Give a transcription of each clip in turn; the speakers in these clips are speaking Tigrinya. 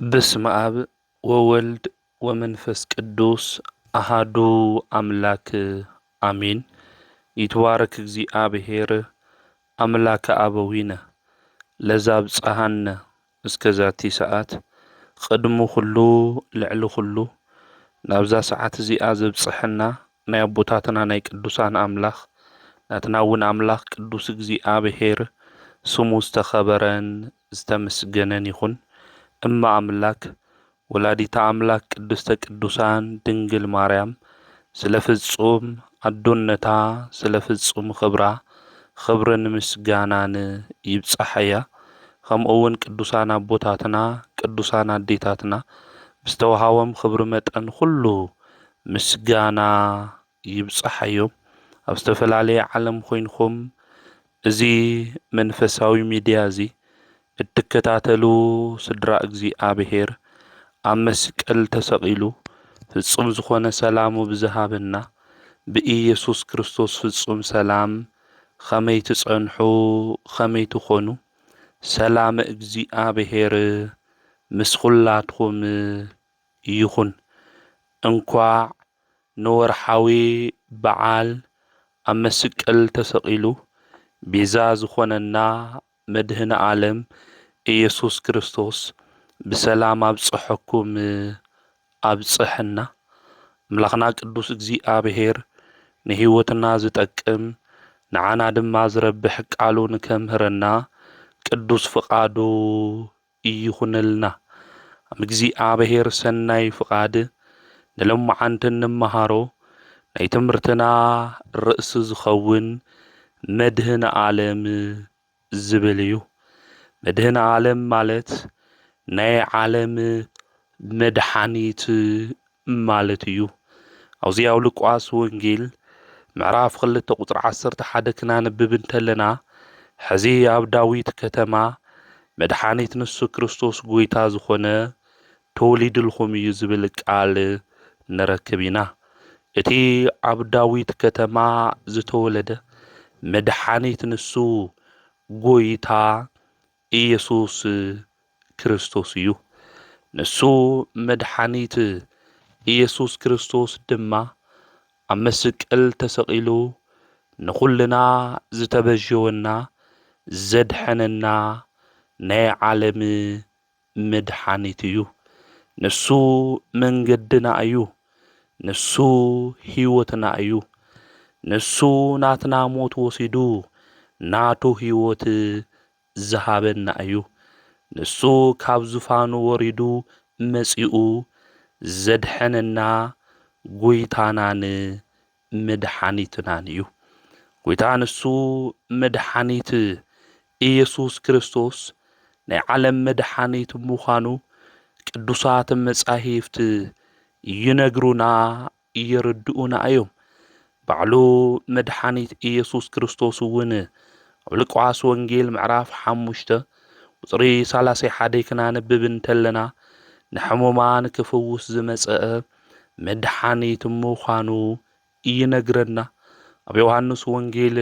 በስመ አብ ወወልድ ወመንፈስ ቅዱስ አሃዱ አምላክ አሜን። ይትባረክ እግዚአብሔር አምላከ አበዊነ ለዛብጽሐነ እስከ ዛቲ ሰዓት ቅድሙ ኩሉ ልዕሊ ኩሉ ናብዛ ሰዓት እዚኣ ዘብጽሐና ናይ አቦታትና ናይ ቅዱሳን አምላኽ ናትና እውን አምላኽ ቅዱስ እግዚአብሔር ስሙ ዝተኸበረን ዝተመስገነን ይኹን። እማ አምላክ ወላዲታ አምላክ ቅድስተ ቅዱሳን ድንግል ማርያም ስለ ፍጹም አዶነታ ስለ ፍጹም ክብራ ክብርን ምስጋናን ይብጽሐያ። ከምኡውን ቅዱሳን አቦታትና ቅዱሳን አዴታትና ብዝተወሃቦም ክብሪ መጠን ኩሉ ምስጋና ይብጽሐዮም። ኣብ ዝተፈላለየ ዓለም ኮይንኩም እዚ መንፈሳዊ ሚድያ እዚ እትከታተሉ ስድራ እግዚአብሔር ኣብ መስቀል ተሰቂሉ ፍጹም ዝኾነ ሰላሙ ብዝሃበና ብኢየሱስ ክርስቶስ ፍጹም ሰላም ከመይ ትጸንሑ ከመይ ትኾኑ ሰላም እግዚአብሔር ምስ ኩላትኩም ይኹን። እንኳዕ ንወርሓዊ በዓል ኣብ መስቀል ተሰቂሉ ቤዛ ዝኾነና መድህነ ዓለም ኢየሱስ ክርስቶስ ብሰላም ኣብጽሐኩም ኣብጽሐና። አምላኽና ቅዱስ እግዚአብሔር ንህይወትና ዝጠቅም ንዓና ድማ ዝረብሕ ቃሉ ንከምህረና ቅዱስ ፍቃዱ ይኹንልና። ኣብ እግዚአብሔር ሰናይ ፍቃድ ንሎማዓንቲ እንመሃሮ ናይ ትምህርትና ርእሲ ዝኸውን መድህነ ዓለም ዝብል እዩ። መድህነ ዓለም ማለት ናይ ዓለም መድሓኒት ማለት እዩ። ኣብዚ ኣብ ሉቃስ ወንጌል ምዕራፍ 2 ቁጥሪ 11 ክናነብብ እንተለና ሕዚ ኣብ ዳዊት ከተማ መድሓኒት ንሱ ክርስቶስ ጎይታ ዝኾነ ተወሊድልኩም እዩ ዝብል ቃል ንረክብ ኢና። እቲ ኣብ ዳዊት ከተማ ዝተወለደ መድሓኒት ንሱ ጎይታ ኢየሱስ ክርስቶስ እዩ። ንሱ መድሓኒት ኢየሱስ ክርስቶስ ድማ ኣብ መስቀል ተሰቂሉ ንኩልና ዝተበጀወና ዘድሐነና ናይ ዓለም መድሓኒት እዩ። ንሱ መንገድና እዩ። ንሱ ህይወትና እዩ። ንሱ ናትና ሞት ወሲዱ ናቱ ህይወት ዝሃበና እዩ። ንሱ ካብ ዙፋኑ ወሪዱ መጺኡ ዘድሐነና ጎይታናን መድሓኒትናን እዩ። ጎይታ ንሱ መድሓኒት ኢየሱስ ክርስቶስ ናይ ዓለም መድሓኒት ምዃኑ ቅዱሳት መጻሕፍቲ ይነግሩና የርድኡና እዮም። ባዕሉ መድሓኒት ኢየሱስ ክርስቶስ እውን ኣብ ሉቃስ ወንጌል ምዕራፍ 5 ቁጽሪ 31 ክናነብብ እንተለና ንሕሙማን ክፍውስ ዝመጽአ መድሓኒት ምዃኑ ይነግረና። ኣብ ዮሃንስ ወንጌል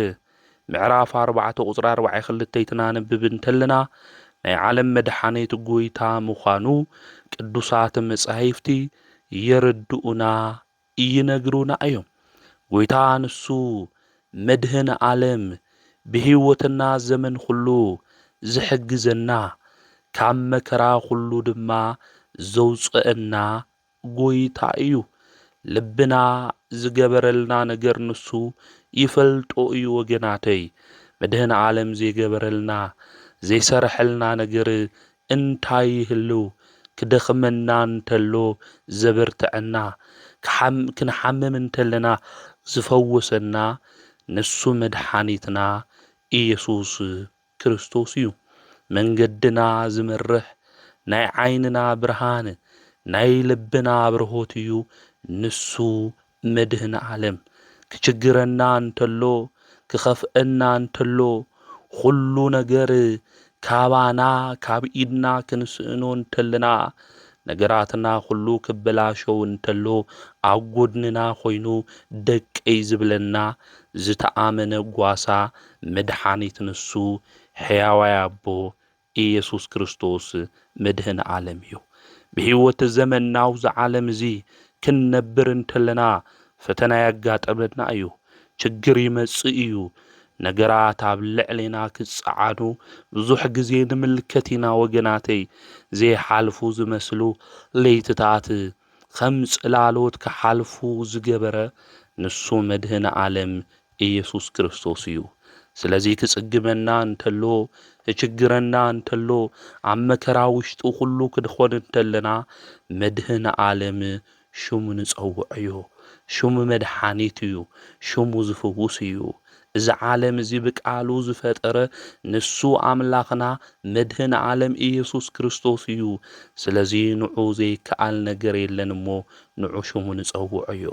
ምዕራፍ 4 ቁጽሪ 42 ክናነብብ እንተለና ናይ ዓለም መድሓኒት ጎይታ ምዃኑ ቅዱሳት መጻሕፍቲ የርድኡና ይነግሩና እዮም። ጎይታ ንሱ መድህነ ዓለም ብህይወትና ዘመን ኩሉ ዝሕግዘና ካብ መከራ ኩሉ ድማ ዘውፅአና ጎይታ እዩ። ልብና ዝገበረልና ነገር ንሱ ይፈልጦ እዩ። ወገናተይ መድህነ ዓለም ዘይገበረልና ዘይሰርሐልና ነገር እንታይ ይህልው? ክደኽመና እንተሎ ዘበርትዐና ክንሓምም እንተለና ዝፈወሰና ንሱ መድሓኒትና ኢየሱስ ክርስቶስ እዩ። መንገድና ዝመርሕ ናይ ዓይንና ብርሃን ናይ ልብና ብርሆት እዩ። ንሱ መድህነ ዓለም ክችግረና እንተሎ ክኸፍአና እንተሎ ኩሉ ነገር ካባና ካብ ኢድና ክንስእኖ እንተለና ነገራትና ኩሉ ክበላሸው እንተሎ ኣብ ጎድንና ኮይኑ ደቀይ ዝብለና ዝተኣመነ ጓሳ መድሓኒት ንሱ ሕያዋይ ኣቦ ኢየሱስ ክርስቶስ መድህን ዓለም እዩ። ብህይወት ዘመናው ዝዓለም እዚ ክንነብር እንተለና ፈተና ያጋጠመና እዩ ችግር ይመጽእ እዩ ነገራት ኣብ ልዕልና ክጸዓዱ ብዙሕ ግዜ ንምልከት ኢና ወገናተይ ዘይሓልፉ ዝመስሉ ለይትታት ከም ጽላሎት ክሓልፉ ዝገበረ ንሱ መድህነ ዓለም ኢየሱስ ክርስቶስ እዩ ስለዚ ክጽግመና እንተሎ ክችግረና እንተሎ ኣብ መከራ ውሽጡ ኩሉ ክድኾን እንተለና መድህነ ዓለም ሽሙ ንጸውዕ እዩ ሽሙ መድሓኒት እዩ ሽሙ ዝፍውስ እዩ እዚ ዓለም እዚ ብቃሉ ዝፈጠረ ንሱ ኣምላኽና መድህነ ዓለም ኢየሱስ ክርስቶስ እዩ ስለዚ ንዑ ዘይከኣል ነገር የለን እሞ ንዑ ሽሙ ንጸውዕ እዩ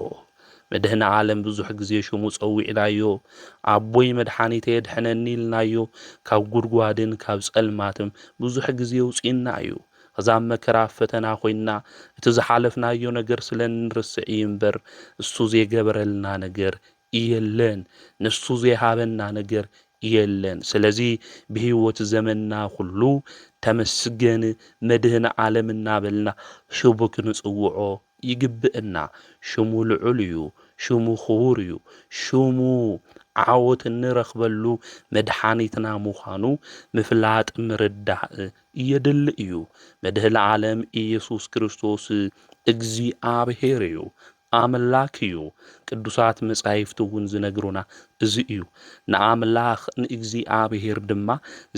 መድህነ ዓለም ብዙሕ ግዜ ሽሙ ጸዊዕናዮ ኣቦይ መድሓኒት የድሕነኒ ኢልናዮ ካብ ጉድጓድን ካብ ጸልማትን ብዙሕ ግዜ ውፂና እዩ ከዛብ መከራ ፈተና ኮይና እቲ ዝሓለፍናዮ ነገር ስለንርስዕ እምበር እሱ ዘይገበረልና ነገር የለን ንሱ ዘይሃበና ነገር የለን ስለዚ ብህይወት ዘመንና ኩሉ ተመስገን መድህነ ዓለም እናበልና ሽሙ ክንጽውዖ ይግብአና ሽሙ ልዑል እዩ ሽሙ ክቡር እዩ ሽሙ ዓወት እንረኽበሉ መድሓኒትና ምዃኑ ምፍላጥ ምርዳእ የድሊ እዩ መድህነ ዓለም ኢየሱስ ክርስቶስ እግዚአብሔር እዩ ኣምላክ እዩ ቅዱሳት መጻሕፍቲ እውን ዝነግሩና እዚ እዩ ንኣምላኽ ንእግዚአብሔር ድማ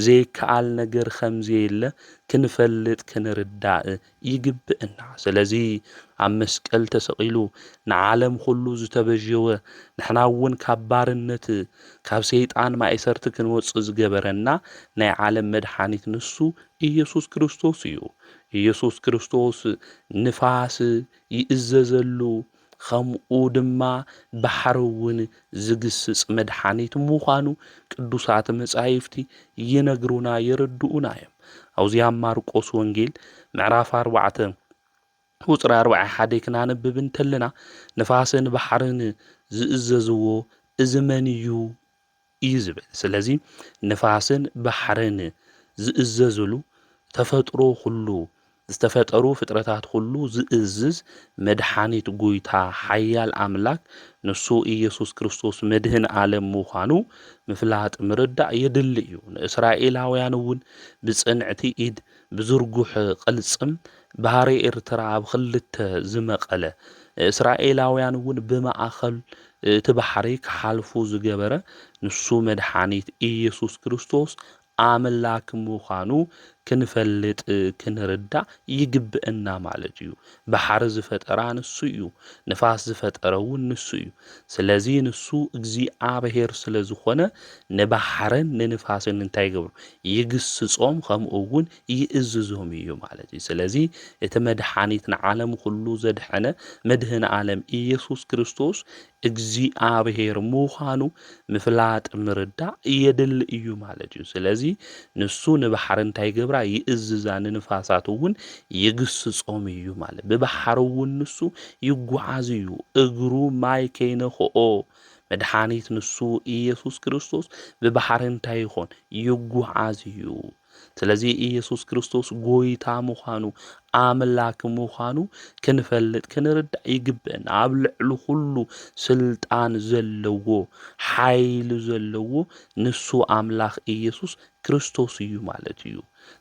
ዘይከኣል ነገር ከምዘየለ ክንፈልጥ ክንርዳእ ይግብአና ስለዚ ኣብ መስቀል ተሰቒሉ ንዓለም ኩሉ ዝተበጀወ ንሕና እውን ካብ ባርነት ካብ ሰይጣን ማእሰርቲ ክንወፅእ ዝገበረና ናይ ዓለም መድሓኒት ንሱ ኢየሱስ ክርስቶስ እዩ ኢየሱስ ክርስቶስ ንፋስ ይእዘዘሉ ከምኡ ድማ ባሕሪ እውን ዝግስጽ መድሓኒት ምዃኑ ቅዱሳት መጻሕፍቲ ይነግሩና የረድኡና እዮም ኣብዚኣ ማርቆስ ወንጌል ምዕራፍ 4 ቁጥሪ 41 ክናነብብ እንተለና ንፋስን ባሕርን ዝእዘዝዎ እዚ መን እዩ ዝብል ስለዚ ንፋስን ባሕርን ዝእዘዝሉ ተፈጥሮ ኩሉ ዝተፈጠሩ ፍጥረታት ሁሉ ዝእዝዝ መድሓኒት ጎይታ ሓያል ኣምላክ ንሱ ኢየሱስ ክርስቶስ መድህን ዓለም ምዃኑ ምፍላጥ ምርዳእ የድሊ እዩ ንእስራኤላውያን እውን ብጽንዕቲ ኢድ ብዝርጉሕ ቅልጽም ባሕሪ ኤርትራ ኣብ ክልተ ዝመቐለ እስራኤላውያን እውን ብማእኸል እቲ ባሕሪ ክሓልፉ ዝገበረ ንሱ መድሓኒት ኢየሱስ ክርስቶስ ኣምላክ ምዃኑ ክንፈልጥ ክንርዳእ ይግብአና ማለት እዩ ባሕሪ ዝፈጠራ ንሱ እዩ ንፋስ ዝፈጠረ እውን ንሱ እዩ ስለዚ ንሱ እግዚአብሔር ስለ ዝኾነ ንባሕርን ንንፋስን እንታይ ይገብሩ ይግስጾም ከምኡ እውን ይእዝዞም እዩ ማለት እዩ ስለዚ እቲ መድሓኒት ንዓለም ኩሉ ዘድሐነ መድህነ ዓለም ኢየሱስ ክርስቶስ እግዚአብሔር ምዃኑ ምፍላጥ ምርዳእ የድሊ እዩ ማለት እዩ ስለዚ ንሱ ንባሕሪ እንታይ ይገብራ ይእዝዛ ንንፋሳት እውን ይግስጾም እዩ ማለት ብባሕሪ እውን ንሱ ይጓዓዝ እዩ እግሩ ማይ ከይነኽኦ መድሓኒት ንሱ ኢየሱስ ክርስቶስ ብባሕሪ እንታይ ይኾን ይጓዓዝ እዩ ስለዚ ኢየሱስ ክርስቶስ ጎይታ ምዃኑ ኣምላክ ምዃኑ ክንፈልጥ ክንርዳእ ይግብአና ኣብ ልዕሊ ኩሉ ስልጣን ዘለዎ ሓይሊ ዘለዎ ንሱ ኣምላኽ ኢየሱስ ክርስቶስ እዩ ማለት እዩ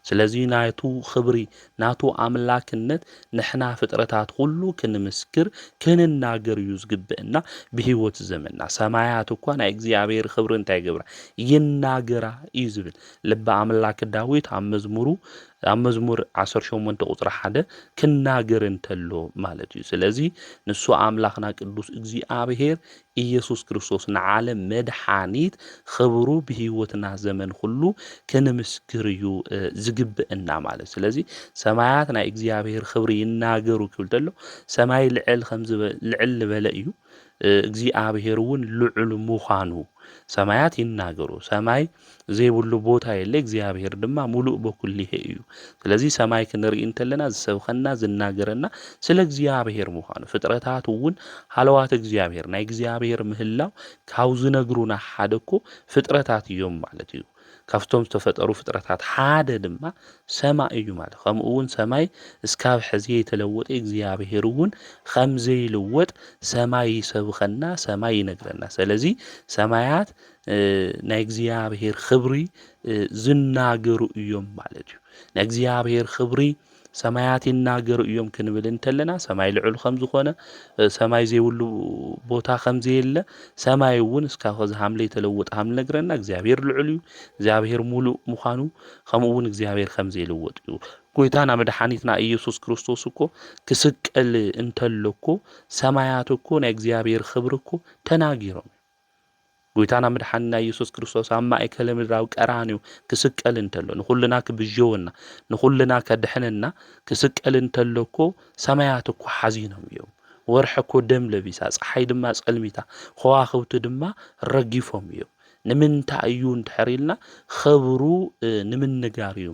ስለዚ ናቱ ክብሪ ናቱ ኣምላክነት ንሕና ፍጥረታት ሁሉ ክንምስክር ክንናገር እዩ ዝግብአና ብህይወት ዘመንና ሰማያት እኳ ናይ እግዚአብሔር ክብሪ እንታይ ይገብራ ይናገራ እዩ ዝብል ልበ ኣምላክ ዳዊት ኣብ መዝሙር 18 ቁጥሪ 1 ክናገር እንተሎ ማለት እዩ ስለዚ ንሱ ኣምላኽና ቅዱስ እግዚአብሔር ኢየሱስ ክርስቶስ ንዓለም መድሓኒት ክብሩ ብህይወትና ዘመን ሁሉ ክንምስክር እዩ ዝግብአና ማለት ስለዚ ሰማያት ናይ እግዚአብሔር ክብሪ ይናገሩ ክብል ተሎ ሰማይ ልዕል ዝበለ እዩ እግዚአብሔር እውን ልዑል ምዃኑ ሰማያት ይናገሩ ሰማይ ዘይብሉ ቦታ የለ እግዚአብሔር ድማ ሙሉእ በኩሊሄ እዩ ስለዚ ሰማይ ክንርኢ እንተለና ዝሰብኸና ዝናገረና ስለ እግዚአብሔር ምዃኑ ፍጥረታት እውን ሃለዋት እግዚአብሔር ናይ እግዚአብሔር ምህላው ካብ ዝነግሩና ሓደ እኮ ፍጥረታት እዮም ማለት እዩ ካብቶም ዝተፈጠሩ ፍጥረታት ሓደ ድማ ሰማይ እዩ ማለት ከምኡ እውን ሰማይ እስካብ ሕዚ የተለወጠ እግዚአብሔር እውን ከም ዘይልወጥ ሰማይ ይሰብኸና ሰማይ ይነግረና ስለዚ ሰማያት ናይ እግዚአብሔር ክብሪ ዝናገሩ እዮም ማለት እዩ ናይ እግዚአብሔር ክብሪ ሰማያት ይናገሩ እዮም ክንብል እንተለና ሰማይ ልዑል ከም ዝኾነ ሰማይ ዘይብሉ ቦታ ከም ዘየለ ሰማይ እውን እስካብ ሕዚ ሃምለ የተለወጠ ሃም ነግረና እግዚአብሔር ልዑል እዩ እግዚአብሔር ሙሉእ ምዃኑ ከምኡ እውን እግዚአብሔር ከም ዘይልወጥ እዩ ጎይታና መድኃኒትና ኢየሱስ ክርስቶስ እኮ ክስቀል እንተለኮ ሰማያት እኮ ናይ እግዚአብሔር ክብሪ እኮ ተናጊሮም ጎይታና መድኃኒትና ኢየሱስ ክርስቶስ ኣብ ማእከለ ምድራዊ ቀራንዮ ክስቀል እንተሎ ንኹልና ክብጀወና ንኹልና ከድሕነና ክስቀል እንተለኮ ሰማያት እኮ ሓዚኖም እዮም ወርሒ እኮ ደም ለቢሳ ፀሓይ ድማ ጸልሚታ ከዋኽብቲ ድማ ረጊፎም እዮም ንምንታይ እዩ እንድሕሪልና ክብሩ ንምንጋር እዩ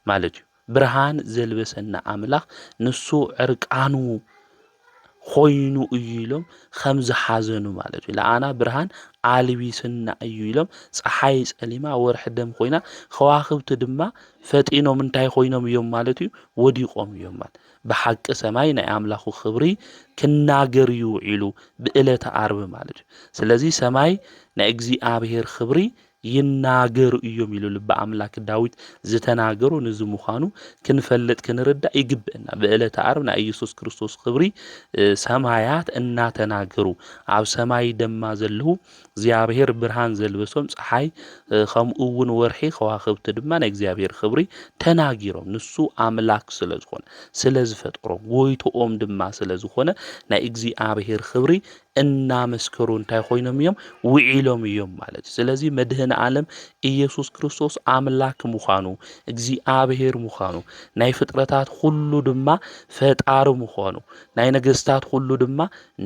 ማለት እዩ ብርሃን ዘልበሰና ኣምላኽ ንሱ ዕርቃኑ ኮይኑ እዩ ኢሎም ከም ዝሓዘኑ ማለት እዩ ለኣና ብርሃን ኣልቢስና እዩ ኢሎም ፀሓይ ጸሊማ ወርሒ ደም ኮይና ከዋኽብቲ ድማ ፈጢኖም እንታይ ኮይኖም እዮም ማለት እዩ ወዲቆም እዮም ማለት ብሓቂ ሰማይ ናይ ኣምላኹ ክብሪ ክናገር እዩ ኢሉ ብዕለተ ዓርብ ማለት እዩ ስለዚ ሰማይ ናይ እግዚአብሔር ክብሪ ይናገሩ እዮም ኢሉ ልበ ኣምላክ ዳዊት ዝተናገሩ ንዝ ምዃኑ ክንፈልጥ ክንርዳእ ይግብአና ብዕለተ ዓርብ ናይ ኢየሱስ ክርስቶስ ክብሪ ሰማያት እናተናገሩ ኣብ ሰማይ ደማ ዘለዉ እግዚአብሔር ብርሃን ዘልበሶም ፀሓይ ከምኡ እውን ወርሒ ከዋኽብቲ ድማ ናይ እግዚአብሔር ክብሪ ተናጊሮም ንሱ ኣምላክ ስለ ዝኾነ ስለ ዝፈጥሮም ጎይቶኦም ድማ ስለ ዝኾነ ናይ እግዚአብሔር ክብሪ እናመስከሩ እንታይ ኮይኖም እዮም ውዒሎም እዮም ማለት ስለዚ መድህን ዓለም ኢየሱስ ክርስቶስ ኣምላክ ምዃኑ እግዚአብሔር ምዃኑ ናይ ፍጥረታት ሁሉ ድማ ፈጣሪ ምዃኑ ናይ ነገስታት ሁሉ ድማ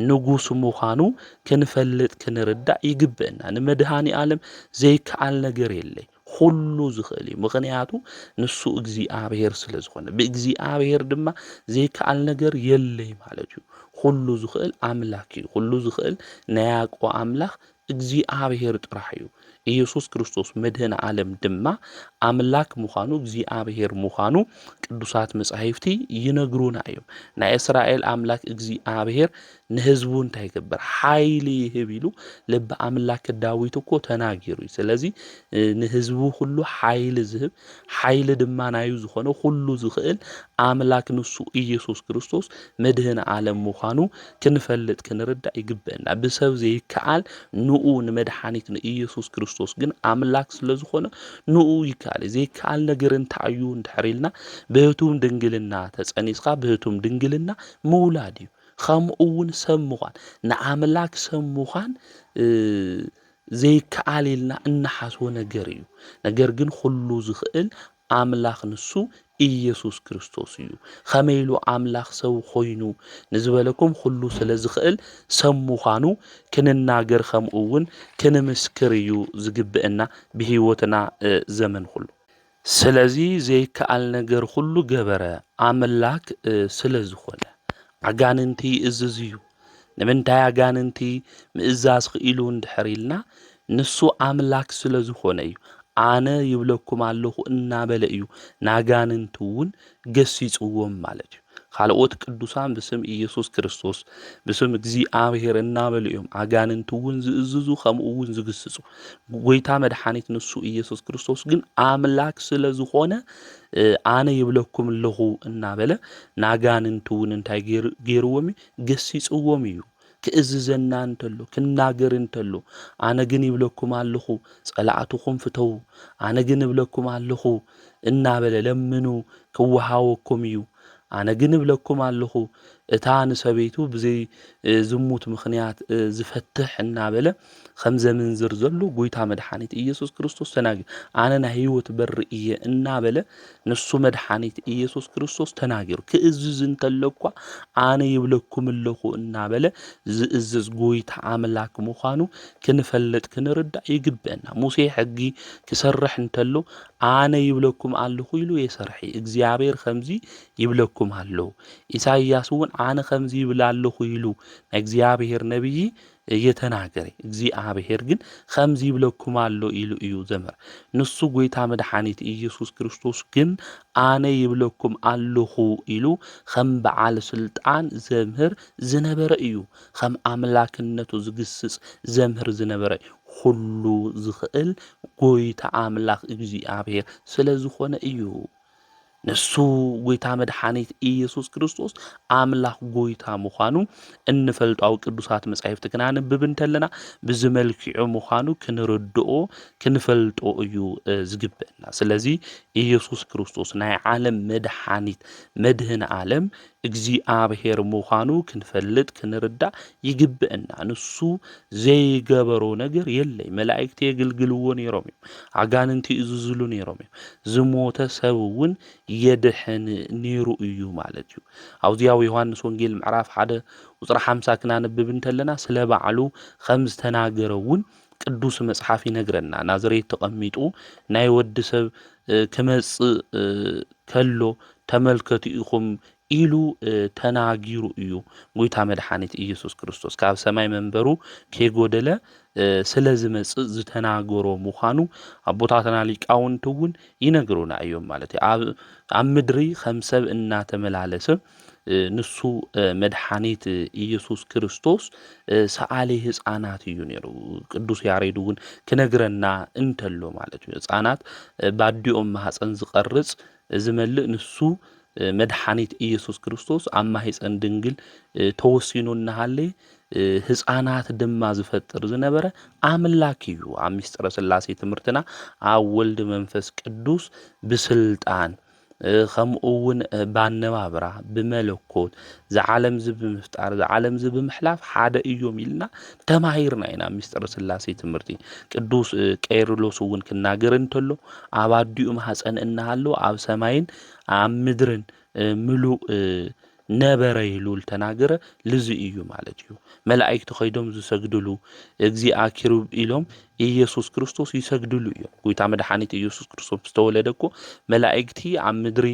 ንጉስ ምዃኑ ክንፈልጥ ክንርዳእ ይግብአና ንመድሃኒ ዓለም ዘይከኣል ነገር የለይ ሁሉ ዝኽእል ምኽንያቱ ንሱ እግዚአብሔር ስለ ዝኾነ ብእግዚአብሔር ድማ ዘይከኣል ነገር የለይ ማለት እዩ ሁሉ ዝኽእል ኣምላክ እዩ ሁሉ ዝኽእል ናይ ያዕቆብ ኣምላኽ እግዚአብሔር ጥራሕ እዩ ኢየሱስ ክርስቶስ መድህን ዓለም ድማ ኣምላክ ምዃኑ እግዚአብሔር ምዃኑ ቅዱሳት መጻሕፍቲ ይነግሩና እዮም ናይ እስራኤል ኣምላክ እግዚአብሔር ንህዝቡ እንታይ ይገብር ሓይሊ ይህብ ኢሉ ልበ ኣምላክ ዳዊት እኮ ተናጊሩ ስለዚ ንህዝቡ ሁሉ ሓይሊ ዝህብ ሓይሊ ድማ ናዩ ዝኾነ ሁሉ ዝኽእል ኣምላክ ንሱ ኢየሱስ ክርስቶስ መድህን ዓለም ምዃኑ ክንፈልጥ ክንርዳእ ይግብአና ብሰብ ዘይከኣል ንኡ ንመድኃኒት ንኢየሱስ ክርስቶስ ግን ኣምላክ ስለ ዝኾነ ንኡ ይከኣል ዘይከኣል ነገር እንታይ እዩ እንድሕሪልና ብህቱም ድንግልና ተጸኒስካ ብህቱም ድንግልና ምውላድ እዩ ከምኡ እውን ሰብ ምዃን ንኣምላክ ሰብ ምዃን ዘይከኣል ኢልና እናሓስቦ ነገር እዩ ነገር ግን ሁሉ ዝኽእል ኣምላኽ ንሱ ኢየሱስ ክርስቶስ እዩ ከመይሉ ኣምላኽ ሰብ ኮይኑ ንዝበለኩም ሁሉ ስለ ዝኽእል ሰብ ምዃኑ ክንናገር ከምኡ እውን ክንምስክር እዩ ዝግብአና ብህይወትና ዘመን ሁሉ ስለዚ ዘይከኣል ነገር ሁሉ ገበረ ኣምላክ ስለ ዝኾነ ኣጋንንቲ እዝዝ እዩ ንምንታይ ኣጋንንቲ ምእዛዝ ክኢሉ እንድሕሪልና ንሱ ኣምላክ ስለ ዝኾነ እዩ ኣነ ይብለኩም ኣለኹ እናበለ እዩ ናጋንንቲ እውን ገሲጽዎም ማለት እዩ ካልኦት ቅዱሳን ብስም ኢየሱስ ክርስቶስ ብስም እግዚአብሔር እናበሉ እዮም ኣጋንንቲ እውን ዝእዝዙ ከምኡ እውን ዝግስጹ ጎይታ መድኃኒት ንሱ ኢየሱስ ክርስቶስ ግን ኣምላክ ስለ ዝኾነ ኣነ ይብለኩም ኣለኹ እናበለ ናጋንንቲ እውን እንታይ ገይርዎም ገሲጽዎም እዩ ክእዝዘና እንተሎ ክናገር እንተሎ ኣነ ግን ይብለኩም ኣለኹ ጸላእትኩም ፍተው ኣነ ግን ይብለኩም ኣለኹ እናበለ ለምኑ ክወሃወኩም እዩ ኣነ ግን ይብለኩም ኣለኹ እታ ንሰበይቱ ብዘይ ዝሙት ምኽንያት ዝፈትሕ እናበለ ከም ዘምንዝር ዘሎ ጎይታ መድኃኒት ኢየሱስ ክርስቶስ ተናጊሩ ኣነ ናይ ህይወት በሪ እየ እናበለ ንሱ መድኃኒት ኢየሱስ ክርስቶስ ተናጊሩ ክእዝዝ እንተለኳ ኣነ ይብለኩም ኣለኹ እናበለ ዝእዝዝ ጎይታ ኣምላክ ምዃኑ ክንፈልጥ ክንርዳእ ይግብአና ሙሴ ሕጊ ክሰርሕ እንተሎ ኣነ ይብለኩም ኣለኹ ኢሉ የሰርሒ እግዚአብሔር ከምዚ ይብለኩም ኣለዉ ኢሳይያስ እውን ኣነ ከምዚ ይብል ኣለኹ ኢሉ ናይ እግዚኣብሔር ነቢይ እየተናገረ እግዚኣብሔር ግን ከምዚ ይብለኩም ኣሎ ኢሉ እዩ ዘመረ ንሱ ጎይታ መድኃኒት ኢየሱስ ክርስቶስ ግን ኣነ ይብለኩም ኣለኹ ኢሉ ከም በዓል ስልጣን ዘምህር ዝነበረ እዩ ከም ኣምላክነቱ ዝግስጽ ዘምህር ዝነበረ ሁሉ ዝኽእል ጎይታ ኣምላኽ እግዚኣብሔር ስለ ዝኾነ እዩ ንሱ ጎይታ መድኃኒት ኢየሱስ ክርስቶስ ኣምላኽ ጎይታ ምዃኑ እንፈልጦ ኣብ ቅዱሳት መጻሕፍቲ ክናንብብ እንተለና ብዝመልክዑ ምዃኑ ክንርድኦ ክንፈልጦ እዩ ዝግብአና ስለዚ ኢየሱስ ክርስቶስ ናይ ዓለም መድኃኒት መድህን ዓለም እግዚኣብሔር ምዃኑ ክንፈልጥ ክንርዳእ ይግብአና ንሱ ዘይገበሮ ነገር የለይ መላእክቲ የግልግልዎ ነይሮም እዮም ኣጋንንቲ ይእዝዝሉ ነይሮም እዮም ዝሞተ ሰብ እውን የድሕን ነይሩ እዩ ማለት እዩ ኣብዚያው ዮሐንስ ወንጌል ምዕራፍ 1 ቁጥሪ 50 ክናንብብ እንተለና ስለ በዓሉ ከም ዝተናገረ እውን ቅዱስ መጽሓፍ ይነግረና ናዝሬት ተቐሚጡ ናይ ወዲ ሰብ ክመጽእ ከሎ ተመልከቱ ኢኹም ኢሉ ተናጊሩ እዩ ጎይታ መድኃኒት ኢየሱስ ክርስቶስ ካብ ሰማይ መንበሩ ከይጎደለ ስለ ዝመጽእ ዝተናገሮ ምዃኑ ኣቦታትና ሊቃውንት እውን ይነግሩና እዮም ማለት እዩ ኣብ ምድሪ ከም ሰብ እናተመላለሰ ንሱ መድኃኒት ኢየሱስ ክርስቶስ ሰዓሊ ሕፃናት እዩ ነይሩ ቅዱስ ያሬድ እውን ክነግረና እንተሎ ማለት እዩ ሕፃናት ባዲኦም ማህፀን ዝቐርጽ ዝመልእ ንሱ መድኃኒት ኢየሱስ ክርስቶስ ኣብ ማህፀን ድንግል ተወሲኑ እናሃለየ ሕፃናት ድማ ዝፈጥር ዝነበረ ኣምላክ እዩ ኣብ ምስጢረ ሥላሴ ትምህርትና ኣብ ወልድ መንፈስ ቅዱስ ብስልጣን ከምኡውን ባነባብራ ብመለኮት ዝዓለም ብምፍጣር ዝዓለም ብምሕላፍ ሓደ እዮም ኢልና ተማሂርና ኢና ምስጢረ ሥላሴ ትምህርቲ ቅዱስ ቄርሎስ እውን ክናገር እንተሎ ኣብ ኣዲኡ ማህፀን እናሃሎ ኣብ ሰማይን ኣብ ምድርን ምሉእ ነበረ ኢሉ ተናገረ ልዚ እዩ ማለት እዩ መላእክቲ ኸይዶም ዝሰግድሉ እግዚአ ኪሩብ ኢሎም ኢየሱስ ክርስቶስ ይሰግድሉ እዮም ጎይታ መድኃኒት ኢየሱስ ክርስቶስ ዝተወለደኮ መላእክቲ ኣብ ምድሪ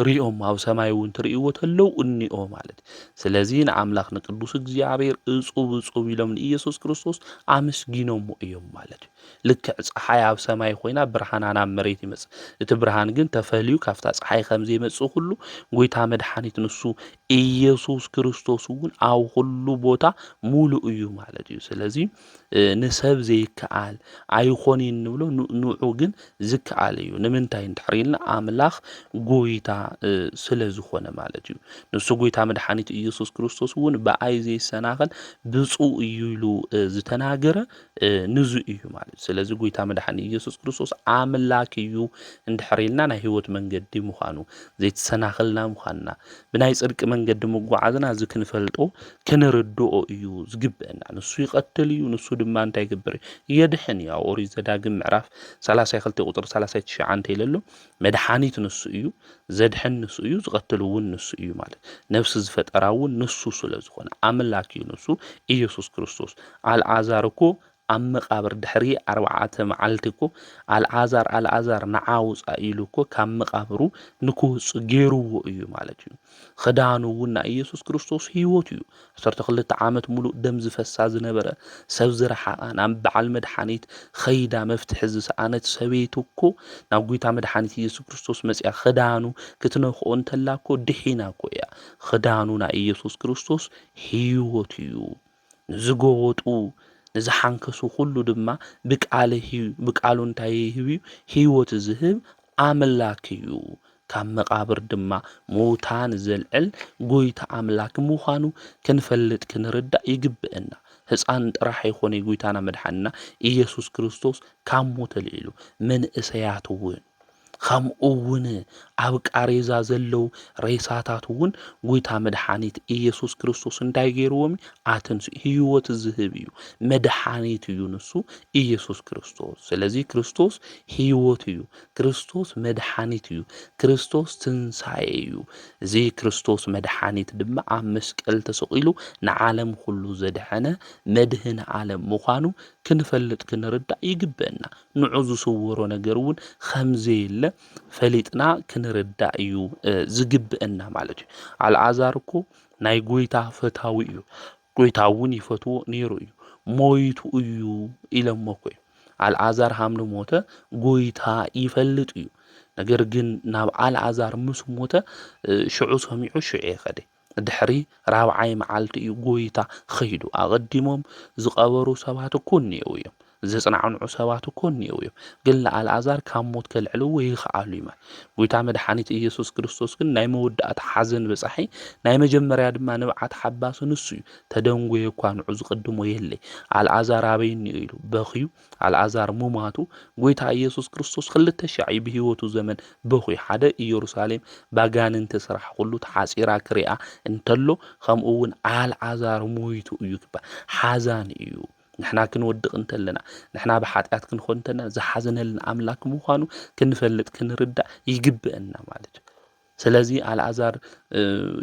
ሪኦም ኣብ ሰማይ እውን ትርእይዎ ተለው እንኦ ማለት ስለዚ ንኣምላኽ ንቅዱስ እግዚአብሔር እጹብ ኢሎም ንኢየሱስ ክርስቶስ ኣመስጊኖም እዮም ማለት እዩ ልክዕ ፀሓይ ኣብ ሰማይ ኮይና ብርሃና ናብ መሬት ይመጽእ እቲ ብርሃን ግን ተፈልዩ ካብታ ፀሓይ ከምዚ ይመጽእ ሁሉ ጎይታ መድኃኒት ንሱ ኢየሱስ ክርስቶስ እውን ኣብ ሁሉ ቦታ ሙሉእ እዩ ማለት እዩ ስለዚ ንሰብ ዘይከኣል ኣይኾን እንብሎ ንዑ ግን ዝከኣል እዩ ንምንታይ እንድሕሪልና ኣምላኽ ጎይታ ስለ ዝኾነ ማለት እዩ ንሱ ጎይታ መድኃኒት ኢየሱስ ክርስቶስ እውን በኣይ ዘይሰናኸል ብፁዕ እዩ ኢሉ ዝተናገረ ንዙ እዩ ማለት ስለዚ ጎይታ መድኃኒት ኢየሱስ ክርስቶስ ኣምላክ እዩ እንድሕሪልና ናይ ህይወት መንገዲ ምዃኑ ዘይተሰናኸልና ምዃንና ብናይ ጽድቂ መንገዲ ምጓዓዝና ዝክንፈልጦ ክንርድኦ እዩ ዝግብአና ንሱ ይቀትል እዩ ንሱ ድማ እንታይ ይገብር የድሕን ያው ኦሪት ዘዳግም ምዕራፍ 32 ቁጥሪ 39 ይለሎ መድኃኒት ንሱ እዩ ዘድሕን ንሱ እዩ ዝቀትል እውን ንሱ እዩ ማለት ነፍሲ ዝፈጠራ እውን ንሱ ስለ ዝኾነ ኣምላክ እዩ ንሱ ኢየሱስ ክርስቶስ ኣልዓዛር እኮ ኣብ መቃብር ድሕሪ 4 መዓልቲ እኮ ኣልዓዛር ንዓውፃ ኢሉ እኮ ካብ መቃብሩ ንክውፅእ ገይርዎ እዩ ማለት እዩ ክዳኑ እውን ናይ ኢየሱስ ክርስቶስ ህይወት እዩ 12 ዓመት ሙሉእ ደም ዝፈሳ ዝነበረ ሰብ ዝረሓቐ ናብ በዓል መድኃኒት ኸይዳ መፍትሒ ዝሰኣነት ሰበይቲ እኮ ናብ ጎይታ መድኃኒት ኢየሱስ ክርስቶስ መጽያ ክዳኑ ክትነኽኦ እንተላ እኮ ድሒና እኮ እያ ክዳኑ ናይ ኢየሱስ ክርስቶስ ህይወት እዩ ዝጎወጡ ንዝሓንከሱ ሁሉ ድማ ብቃሉ እንታይ ይህብ ህይወት ዝህብ ኣምላክ እዩ ካብ መቃብር ድማ ሞታን ዘልዕል ጎይታ ኣምላክ ምዃኑ ክንፈልጥ ክንርዳእ ይግብአና ሕፃን ጥራሕ ይኾነ ጎይታና መድኃኒትና ኢየሱስ ክርስቶስ ካብ ሞት ልዒሉ መንእሰያት እውን ከምኡውን ኣብ ቃሬዛ ዘለው ሬሳታት እውን ጎይታ መድኃኒት ኢየሱስ ክርስቶስ እንታይ ገይርዎም ኣተንሱ ህይወት ዝህብ እዩ መድኃኒት እዩ ንሱ ኢየሱስ ክርስቶስ ስለዚ ክርስቶስ ህይወት እዩ ክርስቶስ መድኃኒት እዩ ክርስቶስ ትንሣኤ እዩ እዚ ክርስቶስ መድኃኒት ድማ ኣብ መስቀል ተሰቂሉ ንዓለም ሁሉ ዘድሐነ መድህን ዓለም ምዃኑ ክንፈልጥ ክንርዳእ ይግበአና ንዑ ዝስውሮ ነገር እውን ከምዘየለ ፈሊጥና ክንርዳእ እዩ ዝግብአና ማለት እዩ አልዓዛር እኮ ናይ ጎይታ ፈታዊ እዩ ጎይታ እውን ይፈትዎ ነይሩ እዩ ሞይቱ እዩ ኢሎሞ እኮ እዩ አልዓዛር ሃምሊ ሞተ ጎይታ ይፈልጥ እዩ ነገር ግን ናብ አልዓዛር ምስ ሞተ ሽዑ ሰሚዑ ሽዑ ይኸደ ድሕሪ ራብዓይ መዓልቲ እዩ ጎይታ ኸይዱ አቐዲሞም ዝቀበሩ ሰባት እኮ እኒአው እዮም ዘጽናዕንዑ ሰባት እኮ እኒአው እዮም ግን ለአልዓዛር ካብ ሞት ከልዕልዎ ይኽኣሉ እዩ ጎይታ መድሓኒት ኢየሱስ ክርስቶስ ግን ናይ መወዳእታ ሓዘን በጻሒ ናይ መጀመርያ ድማ ንብዓት ሓባስ ንሱ እዩ ተደንጎየ እኳ ንዑ ዝቅድሞ የለ አልዓዛር አበይ እኒኦ ኢሉ በኺዩ አልዓዛር ሙማቱ ጎይታ ኢየሱስ ክርስቶስ ክልተ ሻዕ ብህይወቱ ዘመን በኺዩ ሓደ ኢየሩሳሌም ባጋንንተ ስራሕ ኩሉ ተሓጺራ ክሪኣ እንተሎ ከምኡ እውን አልዓዛር ሞይቱ እዩ ክባ ሓዛን እዩ ንሕና ክንወድቕ እንተለና ንሕና ብሓጢአት ክንኾን እንተለና ዝሓዘነልና አምላክ ምዃኑ ክንፈልጥ ክንርዳእ ይግብአና ማለት እዩ ስለዚ አልዓዛር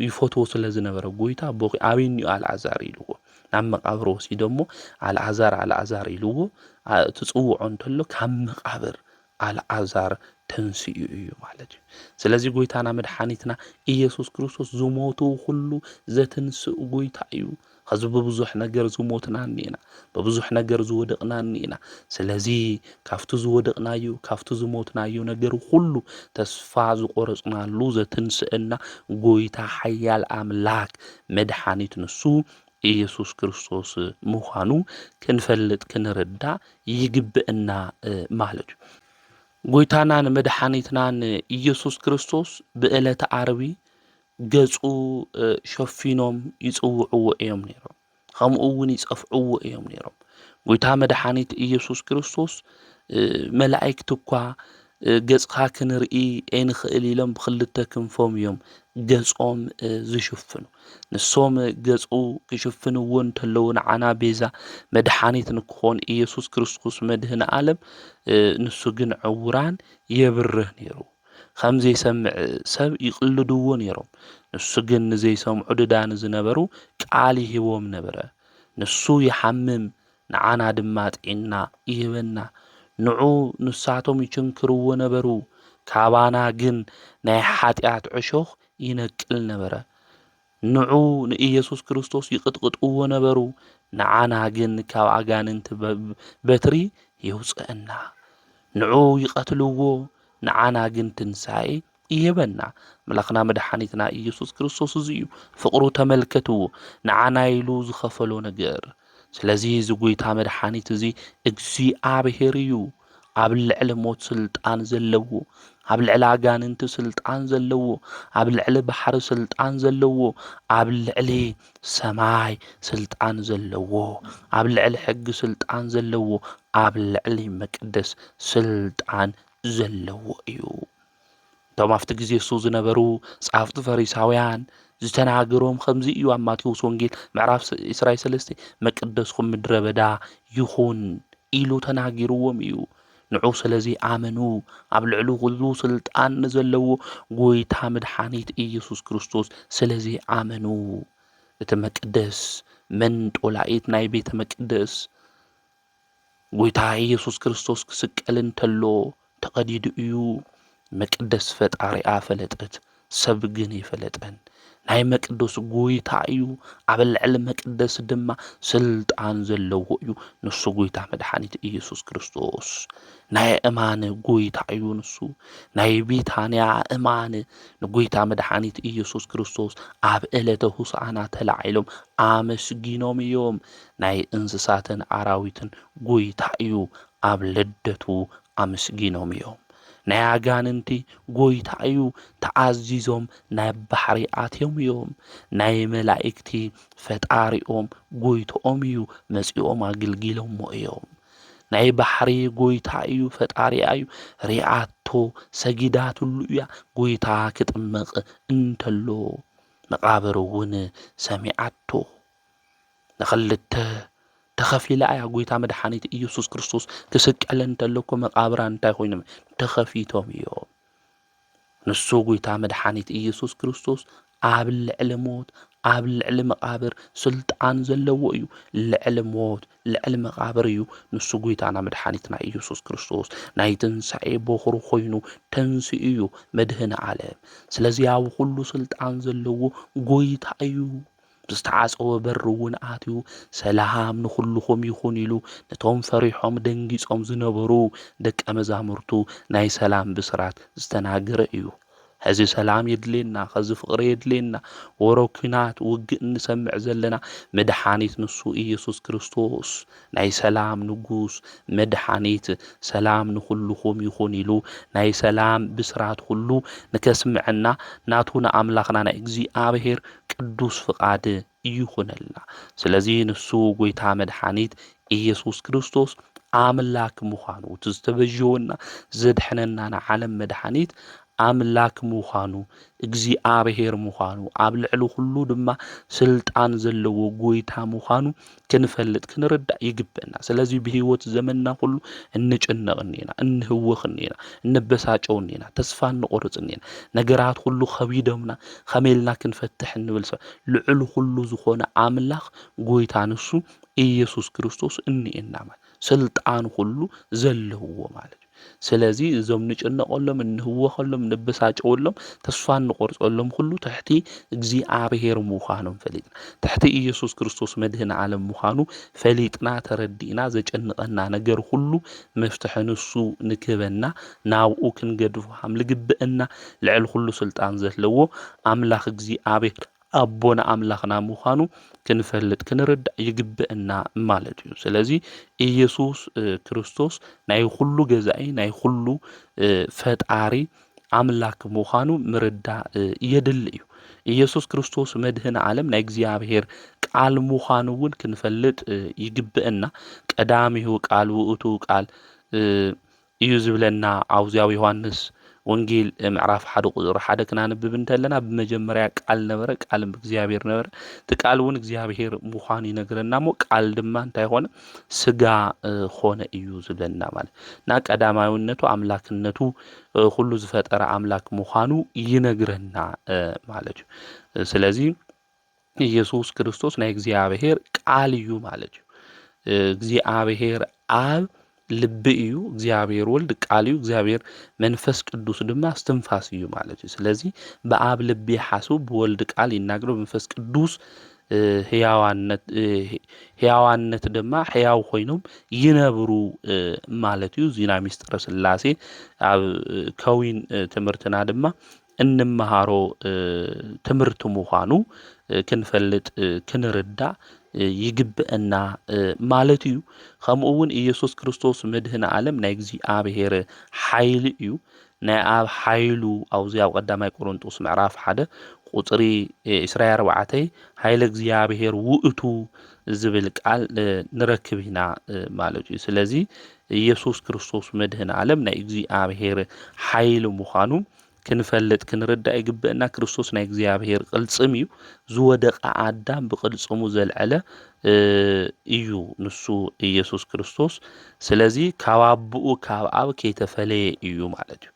ይፈትዎ ስለ ዝነበረ ጎይታ በኺ አበይ እኒኦ አልዓዛር ኢልዎ ናብ መቃብር ወሲዶሞ አልዓዛር ኢልዎ ትጽውዖ እንተሎ ካብ መቃብር አልዓዛር ተንስኡ እዩ ማለት እዩ ስለዚ ጎይታና መድሓኒትና ኢየሱስ ክርስቶስ ዝሞቱ ሁሉ ዘትንስኡ ጎይታ እዩ ከዚ በብዙሕ ነገር ዝሞትና ኒና በብዙሕ ነገር ዝወደቕና ኒና ስለዚ ካፍቱ ዝወደቕናዩ ካፍቱ ዝሞትናዩ ነገር ሁሉ ተስፋ ዝቆረጽናሉ ዘትንስእና ጎይታ ሓያል አምላክ መድሓኒት ንሱ ኢየሱስ ክርስቶስ ምዃኑ ክንፈልጥ ክንርዳእ ይግብአና ማለት እዩ ጎይታናን መድሓኒትናን ኢየሱስ ክርስቶስ ብዕለተ ዓርቢ ገጹ ሸፊኖም ይጽውዕዎ እዮም ነይሮም ከምኡ እውን ይጸፍዕዎ እዮም ነይሮም ጎይታ መድሓኒት ኢየሱስ ክርስቶስ መላእክት እኳ ገጽካ ክንርኢ ኣይንኽእል ኢሎም ብክልተ ክንፎም እዮም ገጾም ዝሽፍኑ ንሶም ገጹ ክሽፍንዎ እንተለዉ ንዓና ቤዛ መድሓኒት ንክኾን ኢየሱስ ክርስቶስ መድህን ዓለም ንሱ ግን ዕውራን የብርህ ነይሩ ከም ዘይሰምዕ ሰብ ይቕልድዎ ነይሮም ንሱ ግን ንዘይሰምዑ ድዳን ዝነበሩ ቃል ይህቦም ነበረ ንሱ ይሓምም ንዓና ድማ ጥዕና ይህበና ንዑ ንሳቶም ይችንክርዎ ነበሩ ካባና ግን ናይ ሓጢአት ዕሾኽ ይነቅል ነበረ ንዑ ንኢየሱስ ክርስቶስ ይቅጥቅጥዎ ነበሩ ንዓና ግን ካብ አጋንንት በትሪ ይውፅአና ንዑ ይቀትልዎ ንዓና ግን ትንሳኤ ይህበና መላኽና መድሓኒትና ኢየሱስ ክርስቶስ እዩ ፍቅሩ ተመልከትዎ ንዓና ኢሉ ዝኸፈሎ ነገር ስለዚ እዚ ጎይታ መድሓኒት እዚ እግዚአብሔር እዩ ኣብ ልዕሊ ሞት ስልጣን ዘለዎ ኣብ ልዕሊ አጋንንት ስልጣን ዘለዎ ኣብ ልዕሊ ባሕሪ ስልጣን ዘለዎ ኣብ ልዕሊ ሰማይ ስልጣን ዘለዎ ኣብ ልዕሊ ሕጊ ስልጣን ዘለዎ ኣብ ልዕሊ መቅደስ ስልጣን ዘለዎ እዩ እቶም ኣብቲ ግዜ እሱ ዝነበሩ ጻፍቲ ፈሪሳውያን ዝተናገሮም ከምዚ እዩ ኣብ ማቴዎስ ወንጌል ምዕራፍ 23 መቅደስኩም ምድረ በዳ ይኹን ኢሉ ተናጊርዎም እዩ ንዑ ስለዚ አመኑ ኣብ ልዕሊ ኩሉ ስልጣን ዘለዎ ጎይታ መድሓኒት ኢየሱስ ክርስቶስ ስለዚ አመኑ እቲ መቅደስ መንጦላኢት ናይ ቤተ መቅደስ ጎይታ ኢየሱስ ክርስቶስ ክስቀል እንተሎ ተቀዲዱ እዩ መቅደስ ፈጣሪኣ ፈለጠት ሰብ ግን ይፈለጠን ናይ መቅደስ ጎይታ እዩ ኣብ ልዕሊ መቅደስ ድማ ስልጣን ዘለዎ እዩ ንሱ ጎይታ መድሓኒት ኢየሱስ ክርስቶስ ናይ እማን ጎይታ እዩ ንሱ ናይ ቢታንያ እማን ንጎይታ መድሓኒት ኢየሱስ ክርስቶስ ኣብ ዕለተ ሆሳዕና ተላዒሎም ኣመስጊኖም እዮም ናይ እንስሳትን አራዊትን ጎይታ እዩ ኣብ ልደቱ ኣመስጊኖም እዮም ናይ አጋንንቲ ጎይታ እዩ ተዓዚዞም ናይ ባሕሪ ኣትዮም እዮም ናይ መላእክቲ ፈጣሪኦም ጎይቶኦም እዩ መጺኦም አገልጊሎሞ እዮም ናይ ባሕሪ ጎይታ እዩ ፈጣሪኣ እዩ ሪኣቶ ሰጊዳትሉ እያ ጎይታ ክጥመቕ እንተሎ መቃብር እውን ሰሚዓቶ ንኽልተ ተኸፊላ ያ ጎይታ መድሓኒት ኢየሱስ ክርስቶስ ክስቀል እንተለኮ መቃብራ እንታይ ኮይኖም ተኸፊቶም እዮም ንሱ ጎይታ መድሓኒት ኢየሱስ ክርስቶስ ኣብ ልዕሊ ሞት ኣብ ልዕሊ መቃብር ስልጣን ዘለዎ እዩ ልዕሊ ሞት ልዕሊ መቃብር እዩ ንሱ ጎይታና መድሓኒትና ኢየሱስ ክርስቶስ ናይ ትንሣኤ በኩር ኮይኑ ተንሥኡ እዩ መድህን ዓለም ስለዚ ኣብ ኩሉ ስልጣን ዘለዎ ጎይታ እዩ ብዝተዓፀወ በሪ እውን ኣትዩ ሰላም ንኩልኩም ይኹን ኢሉ ነቶም ፈሪሖም ደንጊጾም ዝነበሩ ደቀ መዛሙርቱ ናይ ሰላም ብስራት ዝተናገረ እዩ ሕዚ ሰላም የድልየና ኸዚ ፍቕሪ የድልየና ወሮ ኩናት ውግእ እንሰምዕ ዘለና መድሓኒት ንሱ ኢየሱስ ክርስቶስ ናይ ሰላም ንጉስ መድሓኒት ሰላም ንኩልኩም ይኹን ኢሉ ናይ ሰላም ብስራት ሁሉ ንከስምዐና ናቱ ንኣምላኽና ናይ እግዚኣብሔር ቅዱስ ፍቃድ ይኹነልና ስለዚ ንሱ ጎይታ መድሓኒት ኢየሱስ ክርስቶስ ኣምላክ ምዃኑ እቲ ዝተበጀወና ዘድሕነና ንዓለም መድሓኒት ኣምላክ ምዃኑ እግዚኣብሔር ምዃኑ ኣብ ልዕሊ ኩሉ ድማ ስልጣን ዘለዎ ጎይታ ምዃኑ ክንፈልጥ ክንርዳእ ይግበአና ስለዚ ብህይወት ዘመንና ሁሉ እንጭነቕ እኒና እንህወኽ እኒና እንበሳጨው እኒና ተስፋ እንቆርጽ እኒና ነገራት ሁሉ ከቢዶምና ከመይልና ክንፈትሕ እንብል ሰብ ልዕሊ ሁሉ ዝኾነ ኣምላኽ ጎይታ ንሱ ኢየሱስ ክርስቶስ እኒአና ማለት ስልጣን ሁሉ ዘለዎ ማለት ስለዚ እዞም ንጭነቐሎም እንህወኸሎም ንበሳጨወሎም ተስፋ እንቆርጸሎም ሁሉ ትሕቲ እግዚኣብሔር ምዃኖም ፈሊጥና ትሕቲ ኢየሱስ ክርስቶስ መድህን ዓለም ምዃኑ ፈሊጥና ተረዲእና ዘጨንቐና ነገር ሁሉ መፍትሒ ንሱ ንክበና ናብኡ ክንገድፎ ሃም ልግብአና ልዕሊ ኩሉ ስልጣን ዘለዎ ኣምላኽ እግዚኣብሔር ኣቦና ኣምላኽና ምዃኑ ክንፈልጥ ክንርዳእ ይግብአና ማለት እዩ ስለዚ ኢየሱስ ክርስቶስ ናይ ኩሉ ገዛኢ ናይ ኩሉ ፈጣሪ ኣምላክ ምዃኑ ምርዳእ የድሊ እዩ ኢየሱስ ክርስቶስ መድህን ዓለም ናይ እግዚኣብሔር ቃል ምዃኑ እውን ክንፈልጥ ይግብአና ቀዳሚሁ ቃል ውእቱ ቃል እዩ ዝብለና ኣውዚያዊ ዮሐንስ ወንጌል ምዕራፍ 1 ቁጥር 1 ክናንብብ እንተለና በመጀመሪያ ቃል ነበረ ቃልም እግዚአብሔር ነበረ ተቃል እውን እግዚአብሔር ምዃኑ ይነግረና ሞ ቃል ድማ እንታይ ሆነ ስጋ ሆነ እዩ ዝብለና ማለት ና ቀዳማዊነቱ አምላክነቱ ሁሉ ዝፈጠረ አምላክ ምዃኑ ይነግረና ማለት እዩ ስለዚ ኢየሱስ ክርስቶስ ናይ እግዚአብሔር ቃል እዩ ማለት እዩ እግዚአብሔር አብ ልብ እዩ እግዚአብሔር ወልድ ቃል እዩ እግዚአብሔር መንፈስ ቅዱስ ድማ እስትንፋስ እዩ ማለት እዩ ስለዚ በአብ ልብ ይሓስቡ በወልድ ቃል ይናገሩ መንፈስ ቅዱስ ሕያዋነት ድማ ሕያው ኮይኖም ይነብሩ ማለት እዩ ዚና ሚስጥረ ስላሴ ኣብ ከዊን ትምህርትና ድማ እንመሃሮ ትምህርት ምዃኑ ክንፈልጥ ክንርዳእ ይግብአና ማለት እዩ ከምኡውን ኢየሱስ ክርስቶስ መድህን ዓለም ናይ እግዚአብሔር ኃይል እዩ ናይ ኣብ ኃይሉ አውዚ ኣብ ቀዳማይ ቆሮንጦስ ምዕራፍ 1 ቁጥሪ 24 ኃይለ እግዚአብሔር ውእቱ ዝብል ቃል ንረክብና ማለት እዩ ስለዚ ኢየሱስ ክርስቶስ መድህን ዓለም ናይ እግዚአብሔር ኃይል ምዃኑ ክንፈልጥ ክንርዳእ ይግብአና ክርስቶስ ናይ እግዚአብሔር ቅልጽም እዩ ዝወደቀ አዳም ብቅልጽሙ ዘልዕለ እዩ ንሱ ኢየሱስ ክርስቶስ ስለዚ ካብ አብኡ ካብ አብ ከይተፈለየ እዩ ማለት እዩ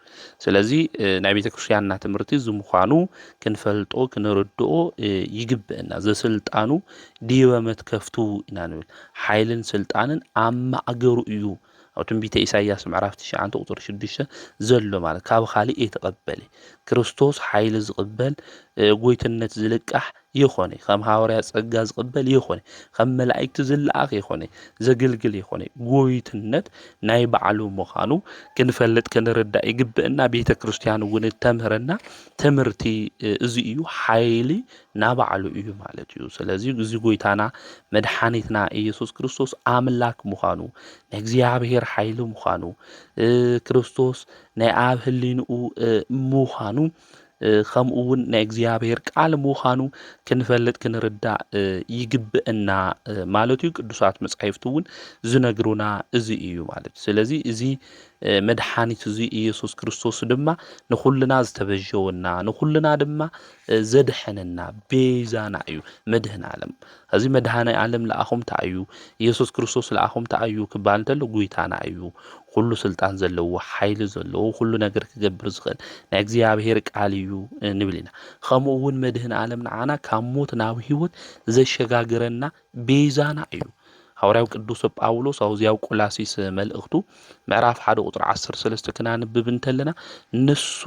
ስለዚ ናይ ቤተ ክርስቲያንና ትምህርቲ ዝምዃኑ ክንፈልጦ ክንርድኦ ይግብአና ዘስልጣኑ ዲበ መትከፍቱ ኢና ንብል ኃይልን ስልጣንን አማእገሩ እዩ أو تنبيت إساياس معرفة تشعان تقطر شدشة زلو مالك كاب خالي يتقبل كريستوس حيل زقبل قويت النت زلقح يخوني خم هاوريات سقاز قبل يخوني خم ملائك تزلقاق يخوني زقلقل يخوني قويت النت نايب علو مخانو كنفلت كنردأ يقبئنا بيتا كريستيان ونتمهرنا تمرتي زيو حيلي نابعلو إيو مالتيو سلازي زي قويتانا مدحانيتنا إيسوس كريستوس آملاك مخانو نكزيابهير حيلو مخانو كريستوس نعاب هلينو مخانو ከምኡውን ናይ እግዚአብሔር ቃል ምዃኑ ክንፈልጥ ክንርዳእ ይግብአና ማለት እዩ ቅዱሳት መጻሕፍት እውን ዝነግሩና እዚ እዩ ማለት ስለዚ እዚ መድኃኒት እዚ ኢየሱስ ክርስቶስ ድማ ንኹልና ዝተበጀወና ንኹልና ድማ ዘድሐነና ቤዛና እዩ መድህን ዓለም እዚ መድኃኒ ዓለም ለኣኹም ታዩ ኢየሱስ ክርስቶስ ለኣኹም ታዩ ክባል እንተሎ ጎይታና እዩ ኩሉ ስልጣን ዘለዎ ሓይሊ ዘለዎ ኩሉ ነገር ክገብር ዝኽእል ናይ እግዚአብሔር ቃል እዩ ንብል ኢና ከምኡ እውን መድህን ዓለም ንዓና ካብ ሞት ናብ ህይወት ዘሸጋግረና ቤዛና እዩ ሐዋርያው ቅዱስ ጳውሎስ አውዚያው ቆላሲስ መልእክቱ ምዕራፍ 1 ቁጥር 13 ክናንብብ እንተለና ንሱ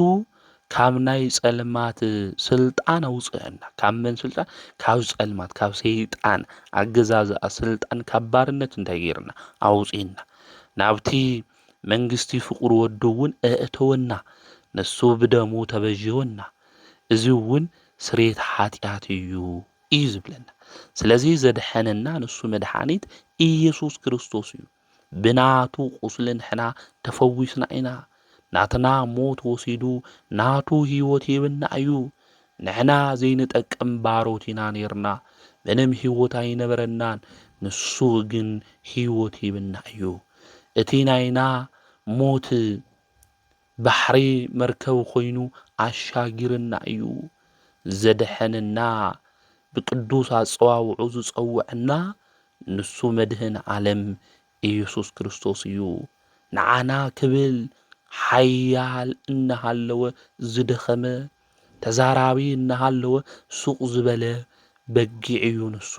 ካብ ናይ ጸልማት ስልጣን አውፅአና ካብ መን ስልጣን ካብ ጸልማት ካብ ሰይጣን አገዛዝ ስልጣን ካብ ባርነት እንታይ ጌርና አውፅና ናብቲ መንግስቲ ፍቅሩ ወዶውን እእተወና ንሱ ብደሙ ተበጀወና እዚ እውን ስሬት ኃጢአት እዩ ዝብለና ስለዚህ ዘድሐነና ንሱ መድኃኒት ኢየሱስ ክርስቶስ እዩ ብናቱ ቁስልን ሕና ተፈዊስና ኢና ናትና ሞት ወሲዱ ናቱ ህይወት ይብና እዩ ንሕና ዘይንጠቅም ባሮት ኢና ነርና ምንም ህይወት አይነበረናን ንሱ ግን ህይወት ይብና እዩ እቲ ናይና ሞት ባሕሪ መርከብ ኮይኑ አሻጊርና እዩ ዘድሐነና بقدوس አጽዋውዑ ዝጸውዕና ንሱ መድህን ዓለም ኢየሱስ ክርስቶስ እዩ ንዓና ክብል ሓያል እናሃለወ ዝደኸመ ተዛራቢ እናሃለወ ሱቕ ዝበለ በጊዕ እዩ ንሱ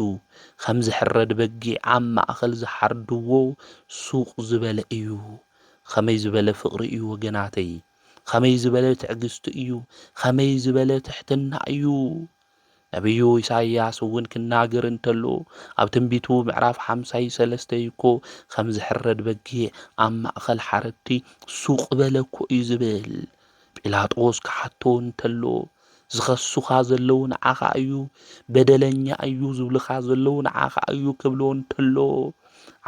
ከም ዝሕረድ በጊዕ ኣብ ማእኸል ዝሓርድዎ ሱቕ ዝበለ እዩ ከመይ ዝበለ ፍቕሪ እዩ ወገናተይ ከመይ ዝበለ ትዕግስቲ እዩ ከመይ ዝበለ ትሕትና እዩ ነቢዩ ኢሳይያስ እውን ክናገር እንተሎ ኣብ ትንቢቱ ምዕራፍ 53 ይኮ ከም ዝሕረድ በጊዕ ኣብ ማእኸል ሓረድቲ ሱቕ በለኮ እዩ ዝብል ጲላጦስ ክሓቶ እንተሎ ዝኸሱኻ ዘለዉ ንዓኻ እዩ በደለኛ እዩ ዝብልኻ ዘለዉ ንዓኻ እዩ ክብሎ እንተሎ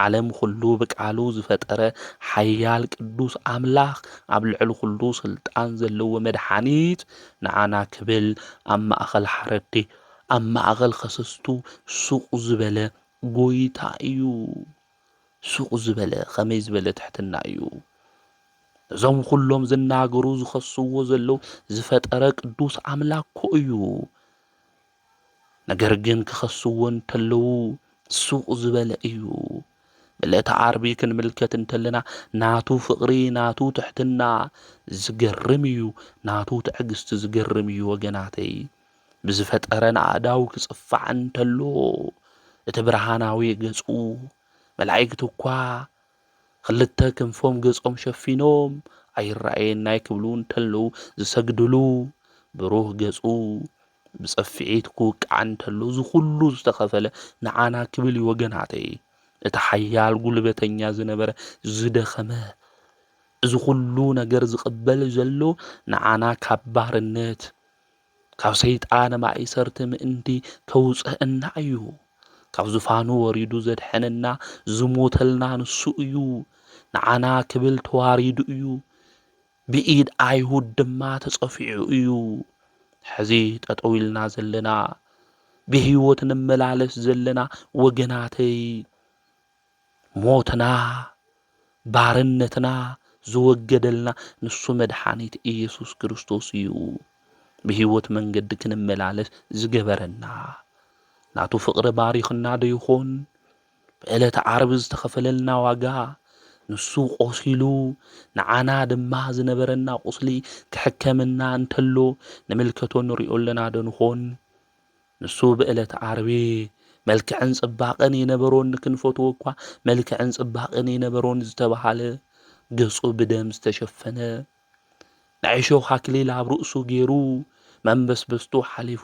ዓለም ኩሉ ብቃሉ ዝፈጠረ ሓያል ቅዱስ አምላኽ ኣብ ልዕሊ ኩሉ ስልጣን ዘለዎ መድኃኒት ንዓና ክብል ኣብ ማእኸል ሓረዲ ኣብ ማእኸል ኸሰስቱ ሱቕ ዝበለ ጎይታ እዩ ሱቕ ዝበለ ከመይ ዝበለ ትሕትና እዩ እዞም ኩሎም ዝናገሩ ዝኸስዎ ዘለዉ ዝፈጠረ ቅዱስ አምላክ ኮ እዩ ነገር ግን ክኸስዎ እንተለዉ ሱቕ ዝበለ እዩ በለታ ዓርቢ ክንምልከት እንተለና ናቱ ፍቕሪ ናቱ ትሕትና ዝገርም እዩ ናቱ ትዕግስቲ ዝገርም እዩ ወገናተይ ብዝፈጠረን አእዳው ክጽፋዕ እንተሎ እቲ ብርሃናዊ ገጹ መላእክት እኳ ክልተ ክንፎም ገጾም ሸፊኖም ኣይረአየናይ ክብሉ እንተሎ ዝሰግድሉ ብሩህ ገጹ ብጸፍዒት ክውቃዕ እንተሎ ዝኹሉ ዝተኸፈለ ንዓና ክብል ወገናተይ እቲ ሓያል ጉልበተኛ ዝነበረ ዝደኸመ እዚ ኩሉ ነገር ዝቕበል ዘሎ ንዓና ካብ ባርነት ካብ ሰይጣን ማእሰርቲ ምእንቲ ከውፅአና እዩ ካብ ዙፋኑ ወሪዱ ዘድሐነና ዝሞተልና ንሱ እዩ ንዓና ክብል ተዋሪዱ እዩ ብኢድ አይሁድ ድማ ተጸፊዑ እዩ ሕዚ ጠጠው ኢልና ዘለና ብህይወት እንመላለስ ዘለና ወገናተይ ሞትና ባርነትና ዝወገደልና ንሱ መድኃኒት ኢየሱስ ክርስቶስ እዩ ብህይወት መንገድ ክንመላለስ ዝገበረና ናቱ ፍቕሪ ባሪኽና ዶ ይኾን በዕለተ ዓርብ ዝተኸፈለልና ዋጋ ንሱ ቆሲሉ ንዓና ድማ ዝነበረና ቁስሊ ክሕከምና እንተሎ ንምልከቶ ንሪኦ ኣለና ዶ ንኾን ንሱ በዕለተ ዓርቢ መልክዕን ጽባቕን የነበሮን ክንፈትዎ እኳ መልክዕን ጽባቕን የነበሮን ዝተባሃለ ገጹ ብደም ዝተሸፈነ ናይ እሾህ አክሊል ኣብ ርእሱ ገይሩ መንበስበስቱ ሓሊፉ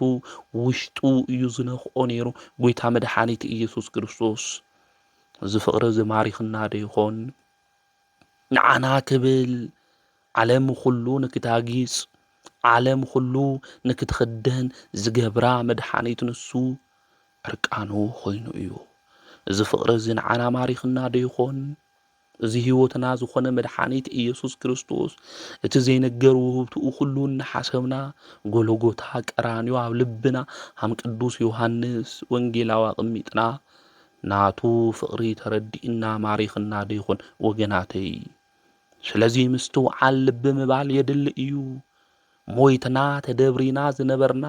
ውሽጡ እዩ ዝነኽኦ ነይሩ ጎይታ መድኃኒት ኢየሱስ ክርስቶስ ዝፍቕሪ ዝማሪኽና ዶ ይኾን ንዓና ክብል ዓለም ኩሉ ንክታጊጽ ዓለም ኩሉ ንክትኽደን ዝገብራ መድኃኒት ንሱ ዕርቃኑ ኾይኑ እዩ እዚ ፍቕሪ እዚ ንዓና ማሪኽና ዶ ይኾን እዚ ህይወትና ዝኾነ መድኃኒት ኢየሱስ ክርስቶስ እቲ ዘይነገር ውህብትኡ ኩሉ እናሓሰብና ጎልጎታ ቀራንዮ ኣብ ልብና ሃም ቅዱስ ዮሐንስ ወንጌላዊ ኣቕሚጥና ናቱ ፍቕሪ ተረዲእና ማሪኽና ዶ ይኾን ወገናተይ ስለዚህ ምስትውዓል ልቢ ምባል የድሊ እዩ። ሞይትና ተደብሪና ዝነበርና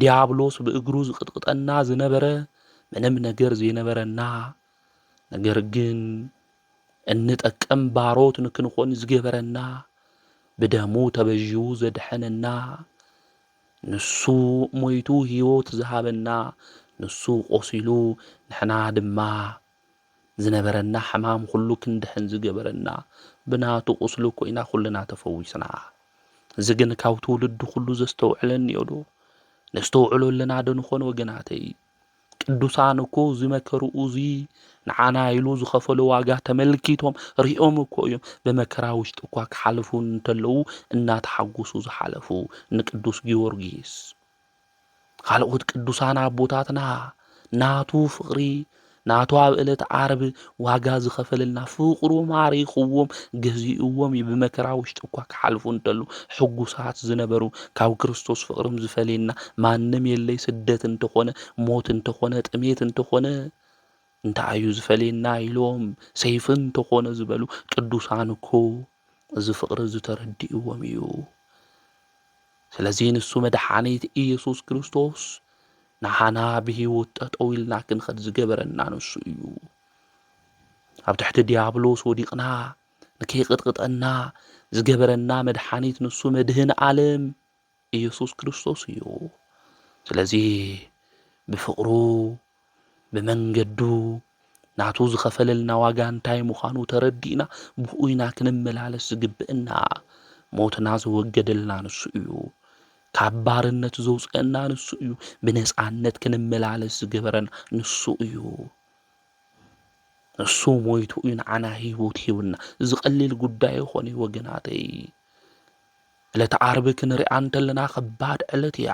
ዲያብሎስ ብእግሩ ዝቅጥቅጠና ዝነበረ ምንም ነገር ዘይነበረና ነገር ግን እንጠቀም ባሮት ንክንኾን ዝገበረና ብደሙ ተበዥው ዘድሐነና ንሱ ሞይቱ ህይወት ዝሃበና ንሱ ቆሲሉ ንሕና ድማ ዝነበረና ሕማም ኩሉ ክንድሕን ዝገበረና ብናቱ ቁስሉ ኮይና ኩልና ተፈዊስና። እዚ ግን ካብ ትውልዱ ኩሉ ዘስተውዕለኒ እዮ ዶ ነስተውዕሎ ኣለና ዶ ንኾን ወገናተይ? ቅዱሳን እኮ ዝመከርኡ እዚ ንዓና ኢሉ ዝኸፈሉ ዋጋ ተመልኪቶም ሪኦም እኮ እዮም ብመከራ ውሽጢ እኳ ክሓልፉ እንተለዉ እናተሓጎሱ ዝሓለፉ ንቅዱስ ጊዮርጊስ ካልኦት ቅዱሳን ኣቦታትና ናቱ ፍቕሪ ናቱ ኣብ ዕለት ዓርብ ዋጋ ዝኸፈልልና ፍቕሩ ማሪኽዎም ገዚእዎም ብመከራ ውሽጢ እኳ ክሓልፉ እንተሉ ሕጉሳት ዝነበሩ ካብ ክርስቶስ ፍቕርም ዝፈልየና ማንም የለይ ስደት እንተኾነ ሞት እንተኾነ ጥሜት እንተኾነ እንታይ እዩ ዝፈልየና ኢሎም ሰይፍ እንተኾነ ዝበሉ ቅዱሳን እኮ እዚ ፍቕሪ ዝተረዲእዎም እዩ። ስለዚ ንሱ መድሓኒት ኢየሱስ ክርስቶስ ንሓና ብሂወት ጠጠው ኢልና ክንኸድ ዝገበረና ንሱ እዩ። ኣብ ትሕቲ ዲያብሎስ ወዲቕና ንከይቅጥቅጠና ዝገበረና መድሓኒት ንሱ መድህን ዓለም ኢየሱስ ክርስቶስ እዩ። ስለዚ ብፍቕሩ ብመንገዱ ናቱ ዝኸፈለልና ዋጋ እንታይ ምዃኑ ተረዲእና ብኡ ኢና ክንመላለስ ዝግብአና። ሞትና ዘወገደልና ንሱ እዩ። ካብ ባርነት ዘውፅአና ንሱ እዩ። ብነፃነት ክንመላለስ ዝገበረና ንሱ እዩ። ንሱ ሞይቱ እዩ ንዓና ህይወት ሂብና። እዚ ቀሊል ጉዳይ ይኾነ ወገናተይ። ዕለተ ዓርቢ ክንሪኣ እንተለና ከባድ ዕለት እያ።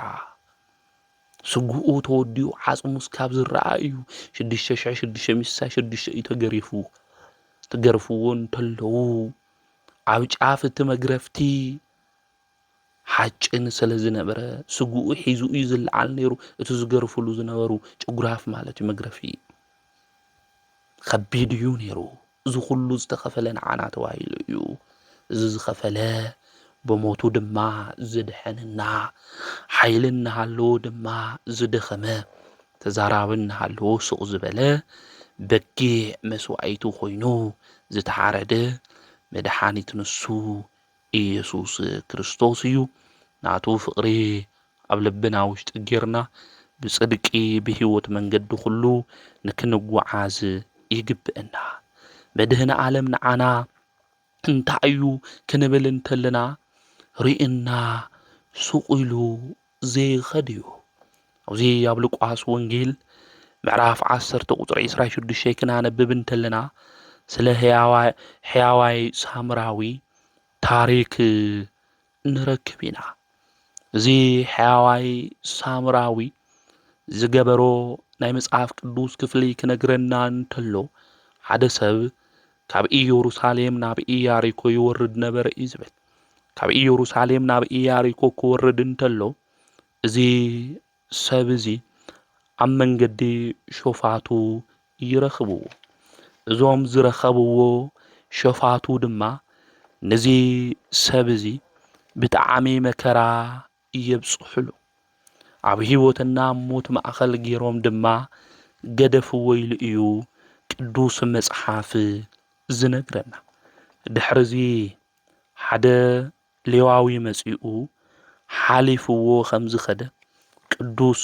ስጉኡ ተወዲኡ ዓፅሙስ ካብ ዝረአ እዩ። 666 ተገሪፍዎ እንተለዉ ኣብ ጫፍ እቲ መግረፍቲ ሓጭን ስለ ዝነበረ ስጉኡ ሒዙ እዩ ዝለዓል ነይሩ። እቲ ዝገርፍሉ ዝነበሩ ጭጉራፍ ማለት እዩ መግረፊ ከቢድ እዩ ነይሩ። እዚ ኩሉ ዝተኸፈለ ንዓና ተባሂሉ እዩ። እዚ ዝኸፈለ ብሞቱ ድማ ዝድሐንና ሓይሊ እናሃለዎ ድማ ዝደኸመ ተዛራቢ እናሃለዎ ስቕ ዝበለ በጊዕ መስዋዕቱ ኮይኑ ዝተሓረደ መድሓኒት ንሱ ኢየሱስ ክርስቶስ እዩ። ናቱ ፍቕሪ ኣብ ልብና ውሽጢ ጌርና ብጽድቂ ብሂወት መንገዲ ኩሉ ንክንጓዓዝ ይግብአና። መድህነ ዓለም ንዓና እንታይ እዩ ክንብል እንተለና ርኢና ሱቕ ኢሉ ዘይኸድ እዩ። ኣብዚ ኣብ ሉቃስ ወንጌል ምዕራፍ 10 ቁፅሪ 26 ክናነብብ እንተለና ስለ ሕያዋይ ሳምራዊ ታሪክ ንረክብ ኢና። እዚ ሕያዋይ ሳምራዊ ዝገበሮ ናይ መጽሓፍ ቅዱስ ክፍሊ ክነግረና እንተሎ ሓደ ሰብ ካብ ኢየሩሳሌም ናብ ኢያሪኮ ይወርድ ነበረ እዩ ዝብል። ካብ ኢየሩሳሌም ናብ ኢያሪኮ ክወርድ እንተሎ እዚ ሰብ እዚ ኣብ መንገዲ ሾፋቱ ይረኽብዎ። እዞም ዝረኸብዎ ሾፋቱ ድማ ነዚ ሰብ እዚ ብጣዕሚ መከራ የብፅሕሉ። ኣብ ህይወትና ሞት ማእኸል ገይሮም ድማ ገደፍዎ ኢሉ እዩ ቅዱስ መጽሓፍ ዝነግረና። ድሕሪዚ ሓደ ሌዋዊ መጺኡ ሓሊፍዎ ከም ዝኸደ ቅዱስ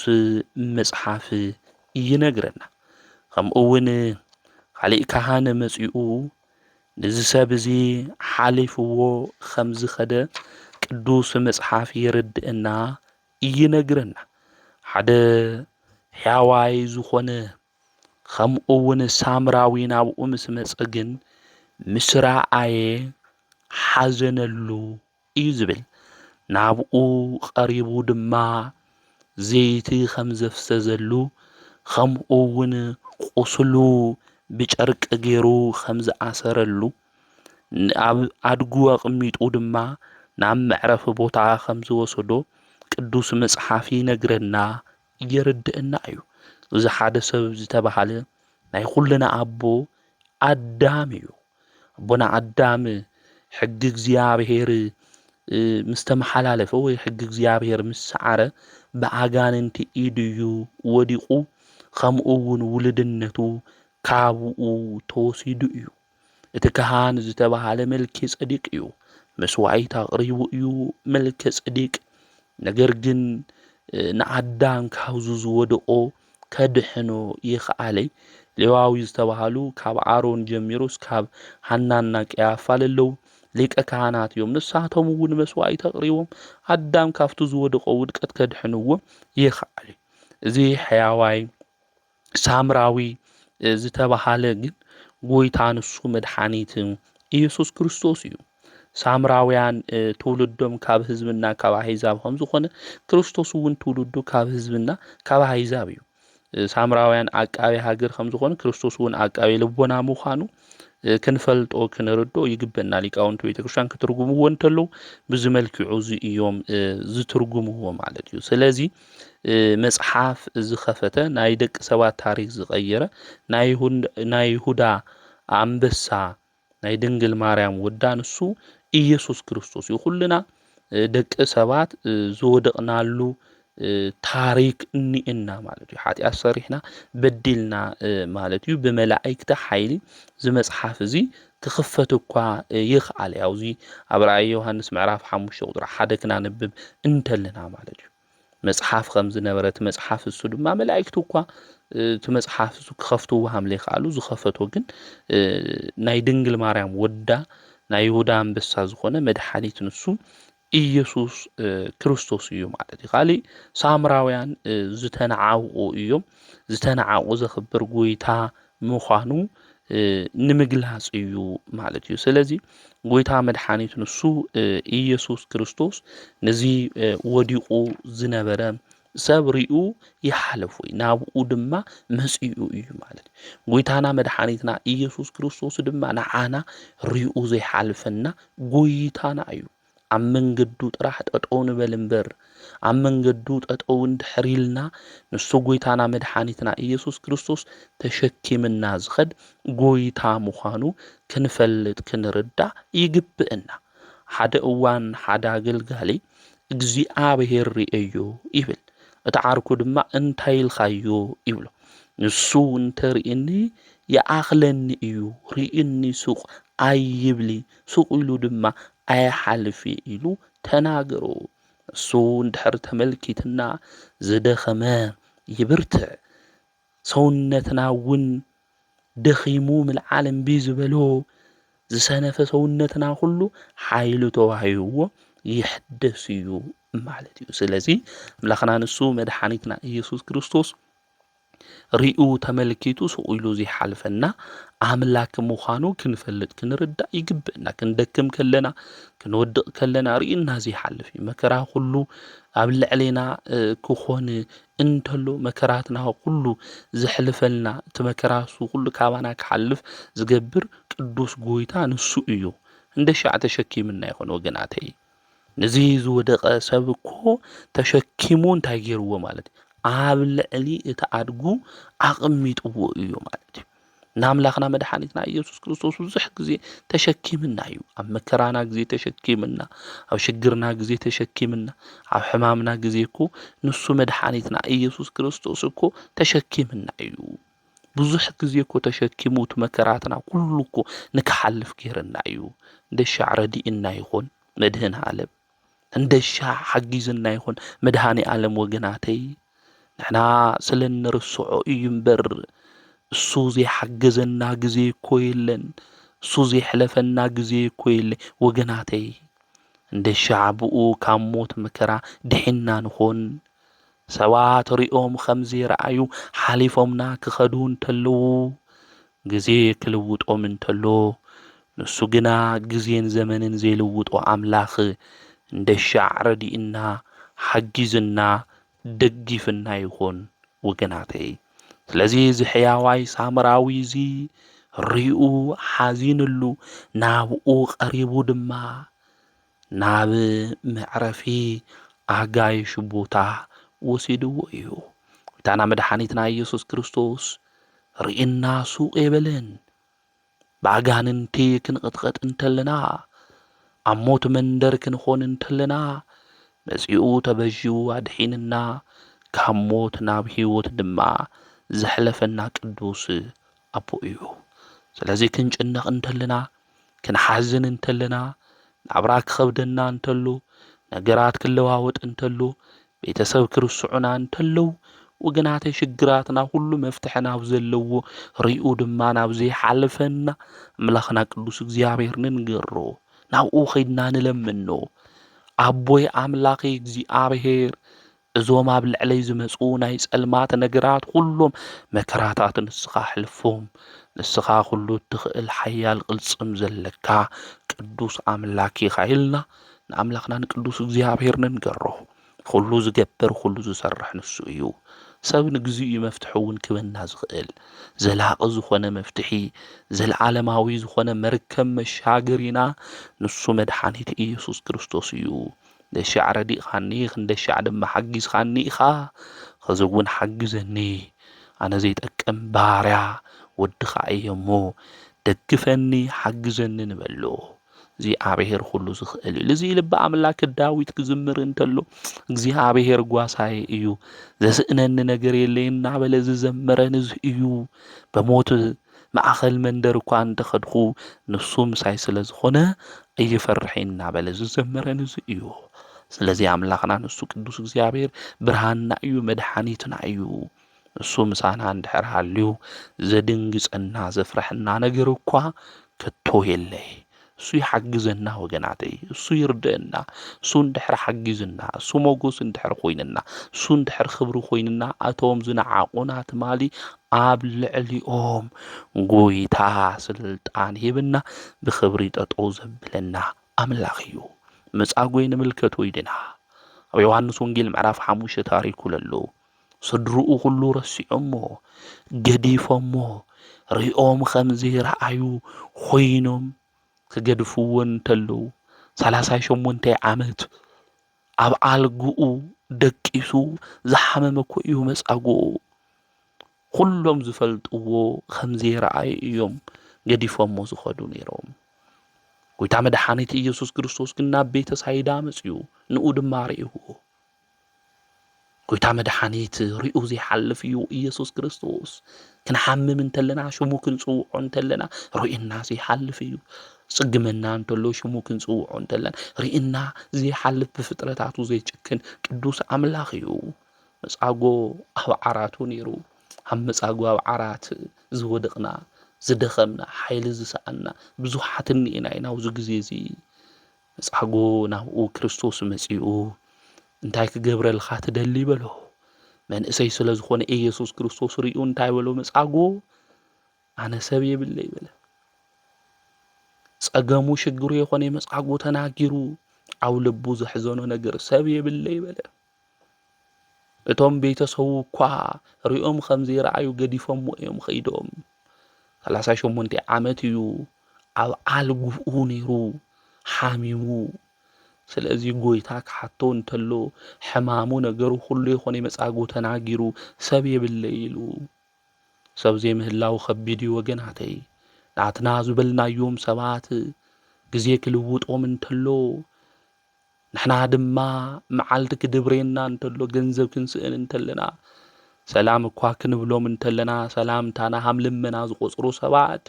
መጽሓፍ ይነግረና። ከምኡ እውን ካሊእ ካህን መጺኡ ነዚ ሰብ እዚ ሓሊፍዎ ከም ዝኸደ ቅዱስ መጽሓፍ የርድአና ይነግረና። ሓደ ሕያዋይ ዝኾነ ከምኡ እውን ሳምራዊ ናብኡ ምስ መጸ ግን ምስ ረኣየ ሓዘነሉ እዩ ዝብል። ናብኡ ቀሪቡ ድማ ዘይቲ ከም ዘፍሰሰሉ ከምኡ እውን ቁስሉ ብጨርቂ ገይሩ ከም ዝኣሰረሉ ኣብ ኣድጉ ኣቕሚጡ ድማ ናብ መዕረፊ ቦታ ከም ዝወሰዶ ቅዱስ መጽሓፍ ይነግረና የርድአና እዩ። እዚ ሓደ ሰብ ዝተባሃለ ናይ ኩልና ኣቦ ኣዳም እዩ። ኣቦና ኣዳም ሕጊ እግዚኣብሔር ምስተመሓላለፈ ወይ ሕጊ እግዚኣብሔር ምስ ሰዓረ ብኣጋንንቲ ኢድ እዩ ወዲቑ ከምኡ እውን ውልድነቱ ካብኡ ተወሲዱ እዩ። እቲ ካህን ዝተባሃለ መልከ ጸዲቅ እዩ። መስዋዕት ኣቕሪቡ እዩ መልከ ጸዲቅ። ነገር ግን ንኣዳም ካብዙ ዝወድቆ ከድሕኖ ይኽኣለይ ሌዋዊ ዝተባሃሉ ካብ ኣሮን ጀሚሩ እስካብ ሓናና ቀያፋ ለለዉ ሊቀ ካህናት እዮም። ንሳቶም እውን መስዋዕት ኣቕሪቦም ኣዳም ካብቱ ዝወድቆ ውድቀት ከድሕንዎ ይኽኣል። እዚ ሕያዋይ ሳምራዊ ዝተባሃለ ግን ጎይታ ንሱ መድሓኒት ኢየሱስ ክርስቶስ እዩ። ሳምራውያን ትውልዶም ካብ ህዝብና ካብ ኣሕዛብ ከም ዝኾነ ክርስቶስ እውን ትውልዱ ካብ ህዝብና ካብ ኣሕዛብ እዩ። ሳምራውያን ዓቃቤ ሃገር ከም ዝኾነ ክርስቶስ እውን ዓቃቤ ልቦና ምዃኑ ክንፈልጦ ክንርዶ ይግበና። ሊቃውንቲ ቤተክርስቲያን ክትርጉምዎ እንተለዉ ብዚ መልክዑ እዚ እዮም ዝትርጉምዎ ማለት እዩ። ስለዚ መጽሓፍ ዝኸፈተ ናይ ደቂ ሰባት ታሪክ ዝቐየረ ናይ ይሁዳ ኣንበሳ ናይ ድንግል ማርያም ወዳ ንሱ ኢየሱስ ክርስቶስ እዩ። ኩልና ደቂ ሰባት ዝወደቕናሉ ታሪክ እኒአና ማለት እዩ። ሓጢኣት ሰሪሕና በዲልና ማለት እዩ። ብመላእክቲ ሓይሊ ዝመጽሓፍ እዚ ክኽፈት እኳ ይኽኣል። ያውዚ ኣብ ራእየ ዮሃንስ ምዕራፍ 5 ቁጥሪ 1 ክናነብብ እንተለና ማለት እዩ። መጽሓፍ ከም ዝነበረት መጽሓፍ እሱ ድማ መላእክቲ እኳ እቲ መጽሓፍ እሱ ክኸፍትዎ ሃምለ ይኽኣሉ። ዝኸፈቶ ግን ናይ ድንግል ማርያም ወዳ ናይ ይሁዳ አንበሳ ዝኾነ መድሓኒት ንሱ ኢየሱስ ክርስቶስ እዩ ማለት እዩ። ካሊእ ሳምራውያን ዝተነዓቁ እዮም። ዝተነዓቁ ዘኽብር ጎይታ ምዃኑ ንምግላጽ እዩ ማለት እዩ። ስለዚ ጎይታ መድሓኒት ንሱ ኢየሱስ ክርስቶስ ነዚ ወዲቁ ዝነበረ ሰብ ሪኡ ይሓለፉ ናብኡ ድማ መጺኡ እዩ ማለት እዩ። ጎይታና መድሓኒትና ኢየሱስ ክርስቶስ ድማ ንዓና ሪኡ ዘይሓልፈና ጎይታና እዩ። ኣብ መንገዱ ጥራሕ ጠጠው ንበል እምበር ኣብ መንገዱ ጠጠው እንድሕር ኢልና ንሱ ጎይታና መድሓኒትና ኢየሱስ ክርስቶስ ተሸኪምና ዝኸድ ጎይታ ምዃኑ ክንፈልጥ ክንርዳእ ይግብአና። ሓደ እዋን ሓደ አገልጋሊ እግዚኣብሔር ሪአዮ ይብል። እቲ ዓርኩ ድማ እንታይ ኢልካዮ ይብሎ። ንሱ እንተርእኒ የኣኽለኒ እዩ ርእኒ ሱቕ ኣይብሊ ሱቕ ኢሉ ድማ ኣይሓልፊ ኢሉ ተናገሮ። እሱ እንድሕር ተመልኪትና ዝደኸመ ይብርትዕ ሰውነትና እውን ደኺሙ ምልዓል እምቢ ዝበሎ ዝሰነፈ ሰውነትና ሁሉ ሓይሉ ተዋሂብዎ ይሕደስ እዩ ማለት እዩ። ስለዚ ኣምላኽና ንሱ መድሓኒትና ኢየሱስ ክርስቶስ ሪኡ ተመልኪቱ ስቕ ኢሉ ዘይሓልፈና ኣምላክ ምዃኑ ክንፈልጥ ክንርዳእ ይግብአና። ክንደክም ከለና ክንወድቕ ከለና ርኢና ዘይሓልፍ እዩ። መከራ ኩሉ ኣብ ልዕሌና ክኾን እንተሎ መከራትና ኩሉ ዝሕልፈልና እቲ መከራ እሱ ኩሉ ካባና ክሓልፍ ዝገብር ቅዱስ ጎይታ ንሱ እዩ። እንደሻዕ ተሸኪምና ይኾን ወገናተይ። ነዚ ዝወደቐ ሰብ እኮ ተሸኪሙ እንታይ ገይርዎ ማለት እዩ ኣብ ልዕሊ እቲ ኣድጉ ኣቕሚጥዎ እዩ ማለት እዩ። ናምላኽና መድሓኒትና ኢየሱስ ክርስቶስ ብዙሕ ግዜ ተሸኪምና እዩ። ኣብ መከራና ግዜ ተሸኪምና፣ ኣብ ሽግርና ግዜ ተሸኪምና፣ ኣብ ሕማምና ግዜ እኮ ንሱ መድሓኒትና ኢየሱስ ክርስቶስ እኮ ተሸኪምና እዩ። ብዙሕ ግዜ እኮ ተሸኪሙት መከራትና ኩሉ እኮ ንክሓልፍ ገይረና እዩ። እንደሻዕ ረዲእና ይኾን መድህን ዓለም? እንደሻዕ ሓጊዝና ይኾን መድሃኒ ዓለም? ወገናተይ ንሕና ስለ እንርስዖ እዩ እምበር እሱ ዘይሓገዘና ግዜ እኮ የለን። እሱ ዘይሕለፈና ግዜ እኮ የለን ወገናተይ። እንደሻዕ ብኡ ካብ ሞት መከራ ድሒና ንኾን ሰባት ሪኦም ከም ዘይረኣዩ ሓሊፎምና ክኸዱ እንተለዉ ግዜ ክልውጦም እንተሎ ንሱ ግና ግዜን ዘመንን ዘይልውጦ ኣምላኽ እንደሻዕ ረዲእና ሓጊዝና ደጊፍና ይኾን ወገናተይ። ስለዚ ዝሕያዋይ ሳምራዊ እዚ ሪኡ ሓዚንሉ ናብኡ ቀሪቡ ድማ ናብ መዕረፊ ኣጋይሽ ቦታ ወሲድዎ እዩ። ጎይታና መድሓኒትና ኢየሱስ ክርስቶስ ርኢና ሱቕ የበለን። ብኣጋንንቲ ክንቕጥቀጥ እንተለና ኣሞት መንደር ክንኾን እንተለና መጺኡ ተበዥው ኣድሒንና ካብ ሞት ናብ ሕይወት ድማ ዘሕለፈና ቅዱስ ኣቦ እዩ። ስለዚ ክንጭነቕ እንተለና ክንሓዝን እንተለና ናብራ ክኸብደና እንተሎ ነገራት ክለዋወጥ እንተሎ ቤተሰብ ክርስዑና እንተለው ወገናተይ ሽግራትና ሁሉ መፍትሒ ናብ ዘለዎ ርኡ ድማ ናብ ዘይሓልፈና ኣምላኽና ቅዱስ እግዚኣብሔር ንንገሮ ናብኡ ኸይድና ንለምኖ ኣቦይ ኣምላኸይ እግዚኣብሔር እዞም ኣብ ልዕለይ ዝመጹ ናይ ጸልማት ነገራት ኩሎም መከራታት ንስኻ ሕልፎም ንስኻ ኩሉ እትኽእል ሓያል ቅልጽም ዘለካ ቅዱስ ኣምላክ ኢኻ ኢልና ንኣምላኽና ንቅዱስ እግዚኣብሔር ንንገሮ። ኩሉ ዝገብር ኩሉ ዝሰርሕ ንሱ እዩ። ሰብ ንግዚኡ መፍትሒ እውን ክበና ዝኽእል ዘላቒ ዝኾነ መፍትሒ ዘለዓለማዊ ዝኾነ መርከብ መሻገሪና ንሱ መድሓኒት ኢየሱስ ክርስቶስ እዩ። ደሻዕ ረዲእኻኒ ክንደሻዕ ድማ ሓጊዝኻኒ ኢኻ ኸዚ እውን ሓግዘኒ ኣነ ዘይጠቅም ባርያ ወድኻ እየ እሞ ደግፈኒ ሓግዘኒ ንበሎ እግዚኣብሔር ኩሉ ዝኽእል እዩ። እዚ ልቢ ኣምላክ ዳዊት ክዝምር እንተሎ እግዚኣብሔር ጓሳይ እዩ ዘስእነኒ ነገር የለይ እናበለ ዝዘመረ ንዚ እዩ። በሞት ማእኸል መንደር እኳ እንተኸድኹ ንሱ ምሳይ ስለ ዝኾነ እይፈርሐኝ እናበለ ዝዘመረ ንዚ እዩ። ስለዚ ኣምላኽና ንሱ ቅዱስ እግዚኣብሔር ብርሃንና እዩ መድሓኒትና እዩ። ንሱ ምሳና እንድሕር ሃልዩ ዘድንግጸና ዘፍረሐና ነገር እኳ ከቶ የለይ። እሱ ይሓግዘና ወገናተይ፣ እሱ ይርድአና፣ እሱ እንድሕር ሓጊዝና፣ እሱ ሞጎስ እንድሕር ኾይንና፣ እሱ እንድሕር ክብሪ ኾይንና ኣቶም ዝነዓቑና ትማሊ ኣብ ልዕሊኦም ጐይታ ስልጣን ሂብና ብኽብሪ ጠጠው ዘብለና ኣምላኽ እዩ። መጻጉዕ ንምልከት ወይድና ኣብ ዮሃንስ ወንጌል ምዕራፍ 5 ታሪኩ ለሎ ስድርኡ ሁሉ ረሲዖሞ ገዲፎሞ ሪኦም ከምዚ ረኣዩ ኾይኖም ክገድፍዎ እንተለው 38 ዓመት ኣብ ኣልጉኡ ደቂሱ ዝሓመመ እኮ እዩ መጻጉዕ። ኩሎም ዝፈልጥዎ ከምዚ ረኣዩ እዮም ገዲፎሞ ዝኸዱ ነይሮም። ጎይታ መድሓኒት ኢየሱስ ክርስቶስ ግን ናብ ቤተ ሳይዳ መጽኡ ንኡ ድማ ርኢዎ። ጎይታ መድሓኒት ርኡ ዘይሓልፍ እዩ ኢየሱስ ክርስቶስ። ክንሓምም እንተለና ሽሙ ክንጽውዖ እንተለና ርኢና ዘይሓልፍ እዩ። ጽግመና እንተሎ ሽሙ ክንጽውዖ እንተለና ርኢና ዘይሓልፍ ብፍጥረታቱ ዘይጭክን ቅዱስ ኣምላኽ እዩ። መጻጉዕ ኣብ ዓራቱ ነይሩ። ኣብ መጻጉዕ ኣብ ዓራት ዝወደቕና ዝደኸምና ሓይሊ ዝሰኣና ብዙሓት እኒአና ኢና ኣብዚ ግዜ እዚ። መጻጉዕ ናብኡ ክርስቶስ መጺኡ እንታይ ክገብረልካ ትደሊ በሎ። መንእሰይ ስለ ዝኾነ ኢየሱስ ክርስቶስ ርኡ እንታይ በሎ መጻጉዕ ኣነ ሰብ የብለይ በለ። ጸገሙ ሽግሩ የኾነ መጻጉዕ ተናጊሩ ኣብ ልቡ ዘሕዘኖ ነገር ሰብ የብለይ በለ። እቶም ቤተሰቡ እኳ ርኦም ከምዚ ረኣዩ ገዲፎም እዮም ኸይዶም 38 ዓመት እዩ ኣብ ኣልጉኡ ነይሩ ሓሚሙ። ስለዚ ጎይታ ክሓቶ እንተሎ ሕማሙ ነገሩ ሁሉ የኾነ መጻጉዕ ተናጊሩ ሰብ የብለይ ኢሉ። ሰብ ዘይምህላው ከቢድ እዩ ወገናተይ። ናትና ዝበልናዮም ሰባት ግዜ ክልውጦም እንተሎ ንሕና ድማ መዓልቲ ክድብሬና እንተሎ ገንዘብ ክንስእን እንተለና ሰላም እኳ ክንብሎም እንተለና ሰላምታና ሃም ልመና ዝቆጽሩ ሰባት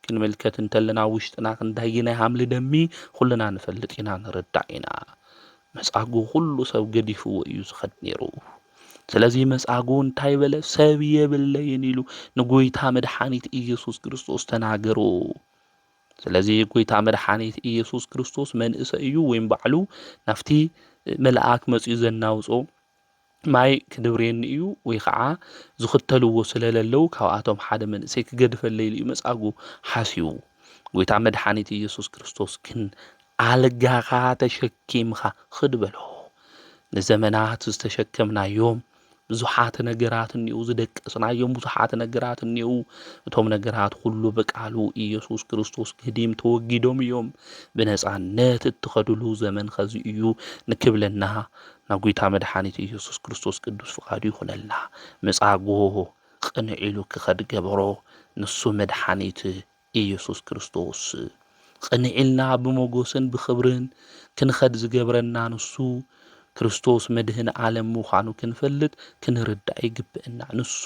ክንምልከት እንተለና ውሽጥና ክንዳይናይ ሃምሊ ደሚ ኩልና ንፈልጥ ኢና ንርዳእ ኢና። መጻጉዕ ሁሉ ሰብ ገዲፍዎ እዩ ዝኸድ ነይሩ። ስለዚ መጻጉዕ እንታይ በለ ሰብ የብለይን ኢሉ ንጎይታ መድሓኒት ኢየሱስ ክርስቶስ ተናገሩ። ስለዚ ጎይታ መድሓኒት ኢየሱስ ክርስቶስ መንእሰይ እዩ ወይም ባዕሉ ናፍቲ መልኣክ መጺኡ ዘናውጾ ማይ ክድብሬኒ እዩ ወይ ከዓ ዝኽተልዎ ስለለለው ካብኣቶም ሓደ መንእሰይ ክገድፈለይ እዩ መጻጉዕ ሓሲቡ። ጎይታ መድሓኒት ኢየሱስ ክርስቶስ ግን ኣልጋኻ ተሸኪምካ ኽድ በሎ። ንዘመናት ዝተሸከምናዮም ብዙሓት ነገራት እኒኡ ዝደቀስናዮም ብዙሓት ነገራት እኒኡ እቶም ነገራት ሁሉ በቃሉ ኢየሱስ ክርስቶስ ገዲም ተወጊዶም እዮም። ብነጻነት እትኸድሉ ዘመን ኸዚ እዩ ንክብለና ናብ ጎይታ መድሓኒት ኢየሱስ ክርስቶስ ቅዱስ ፍቓዱ ይኹነልና። መጻጉዕ ቅንዕ ኢሉ ክኸድ ገበሮ ንሱ መድሓኒት ኢየሱስ ክርስቶስ ቅንዒልና ብሞጎስን ብኽብርን ክንኸድ ዝገብረና ንሱ ክርስቶስ መድህን ዓለም ምዃኑ ክንፈልጥ ክንርዳእ ይግብአና። ንሱ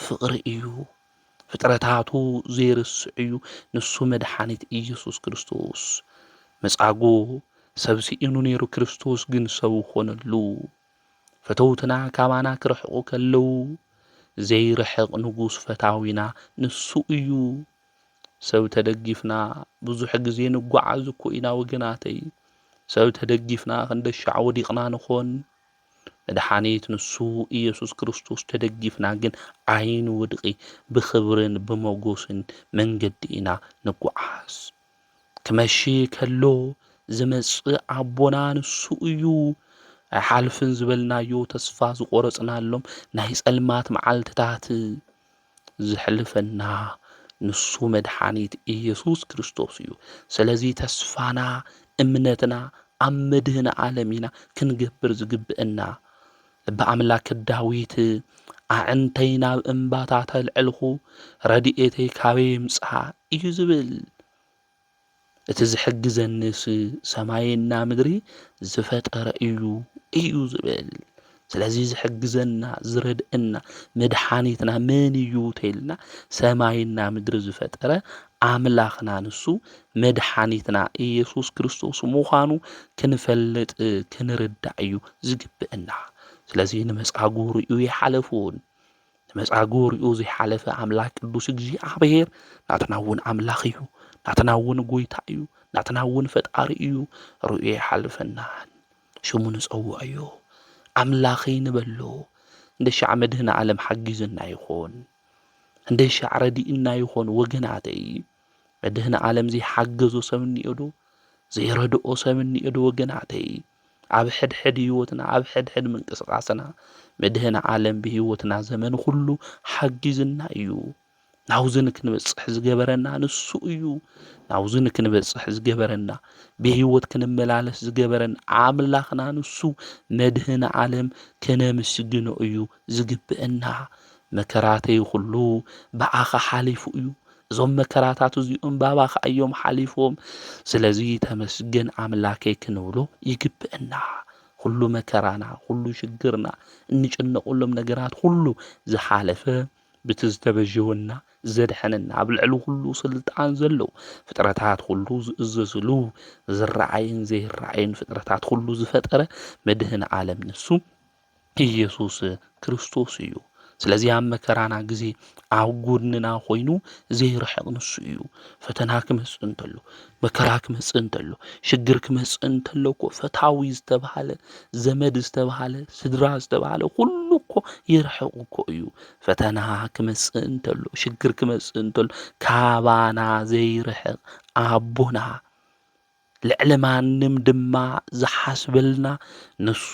ፍቕሪ እዩ። ፍጥረታቱ ዘይርስዕ እዩ። ንሱ መድሓኒት ኢየሱስ ክርስቶስ መጻጉዕ ሰብ ሲኢኑ ነይሩ፣ ክርስቶስ ግን ሰብ ኾነሉ። ፈተውትና ካባና ክርሕቑ ከለዉ ዘይርሕቕ ንጉስ ፈታዊና ንሱ እዩ። ሰብ ተደጊፍና ብዙሕ ግዜ ንጓዓዝ እኮ ኢና ወገናተይ። ሰብ ተደጊፍና ክንደሻዕ ወዲቕና ንኾን መድሓኒት ንሱ ኢየሱስ ክርስቶስ ተደጊፍና ግን ዓይን ውድቂ ብኽብርን ብመጎስን መንገዲ ኢና ንጓዓዝ። ክመሺ ከሎ ዝመጽእ ኣቦና ንሱ እዩ። ኣይሓልፍን ዝበልናዮ ተስፋ ዝቆረጽናሎም ናይ ጸልማት መዓልትታት ዝሕልፈና ንሱ መድሓኒት ኢየሱስ ክርስቶስ እዩ። ስለዚ ተስፋና እምነትና ኣብ መድህን ዓለም ኢና ክንገብር ዝግብአና። ልበ ኣምላክ ዳዊት ኣዕንተይ ናብ እምባታት ኣልዕልኹ ረድኤተይ ካበይ ይምጽእ እዩ ዝብል። እቲ ዝሕግዘንስ ሰማይና ምድሪ ዝፈጠረ እዩ ዝብል። ስለዚ ዝሕግዘና ዝረድአና መድሓኒትና መን እዩ ተይልና ሰማይና ምድሪ ዝፈጠረ ኣምላኽና ንሱ መድሓኒትና ኢየሱስ ክርስቶስ ምዃኑ ክንፈልጥ ክንርዳእ እዩ ዝግብአና። ስለዚ ንመጻጉዕ ርኡ ይሓለፉን ንመጻጉዕ ርኡ ዘይሓለፈ ኣምላክ ቅዱስ እግዚኣብሔር ናትና እውን ኣምላኽ እዩ፣ ናትና እውን ጎይታ እዩ፣ ናትና እውን ፈጣሪ እዩ። ርኡ ይሓልፈናን ሽሙ ንጸውዖ ኣምላኸይ ንበሎ። እንደሻዕ መድህን ዓለም ሓጊዝና ይኾን፣ እንደሻዕ ረዲእና ይኾን ወገናተይ። መድህን ዓለም ዘይሓገዞ ሰብ እኒኦ ዶ? ዘይረድኦ ሰብ እኒኦ ዶ ወገናተይ? ኣብ ሕድሕድ ህይወትና ኣብ ሕድሕድ ምንቅስቓስና መድህን ዓለም ብህይወትና ዘመን ኩሉ ሓጊዝና እዩ። ናብዚ ንክንበጽሕ ዝገበረና ንሱ እዩ። ናብዚ ንክንበጽሕ ዝገበረና ብህይወት ክንመላለስ ዝገበረና ኣምላኽና ንሱ መድህን ዓለም ከነምስግኖ እዩ ዝግብአና። መከራተይ ኩሉ ብኣኻ ሓሊፉ እዩ። እዞም መከራታት እዚኦም ባባኻ እዮም ሓሊፎም። ስለዚ ተመስገን ኣምላከይ ክንብሎ ይግብአና። ኩሉ መከራና ኩሉ ሽግርና እንጭነቁሎም ነገራት ሁሉ ዝሓለፈ ብቲ ዝተበጀወና ዘድሐነና ኣብ ልዕሊ ኩሉ ስልጣን ዘለዎ ፍጥረታት ሁሉ ዝእዘዝሉ ዝረአይን ዘይረአይን ፍጥረታት ሁሉ ዝፈጠረ መድህን ዓለም ንሱ ኢየሱስ ክርስቶስ እዩ። ስለዚ ኣብ መከራና ግዜ ኣብ ጎድንና ኮይኑ ዘይርሕቕ ንሱ እዩ። ፈተና ክመጽእ እንተሎ መከራ ክመጽእ እንተሎ ሽግር ክመጽእ እንተሎ እኮ ፈታዊ ዝተባሃለ ዘመድ ዝተባሃለ ስድራ ዝተባሃለ ኩሉ እኮ ይርሕቕ እኮ እዩ። ፈተና ክመጽእ እንተሎ ሽግር ክመጽእ እንተሎ ካባና ዘይርሕቕ ኣቦና ልዕሊ ማንም ድማ ዝሓስበልና ንሱ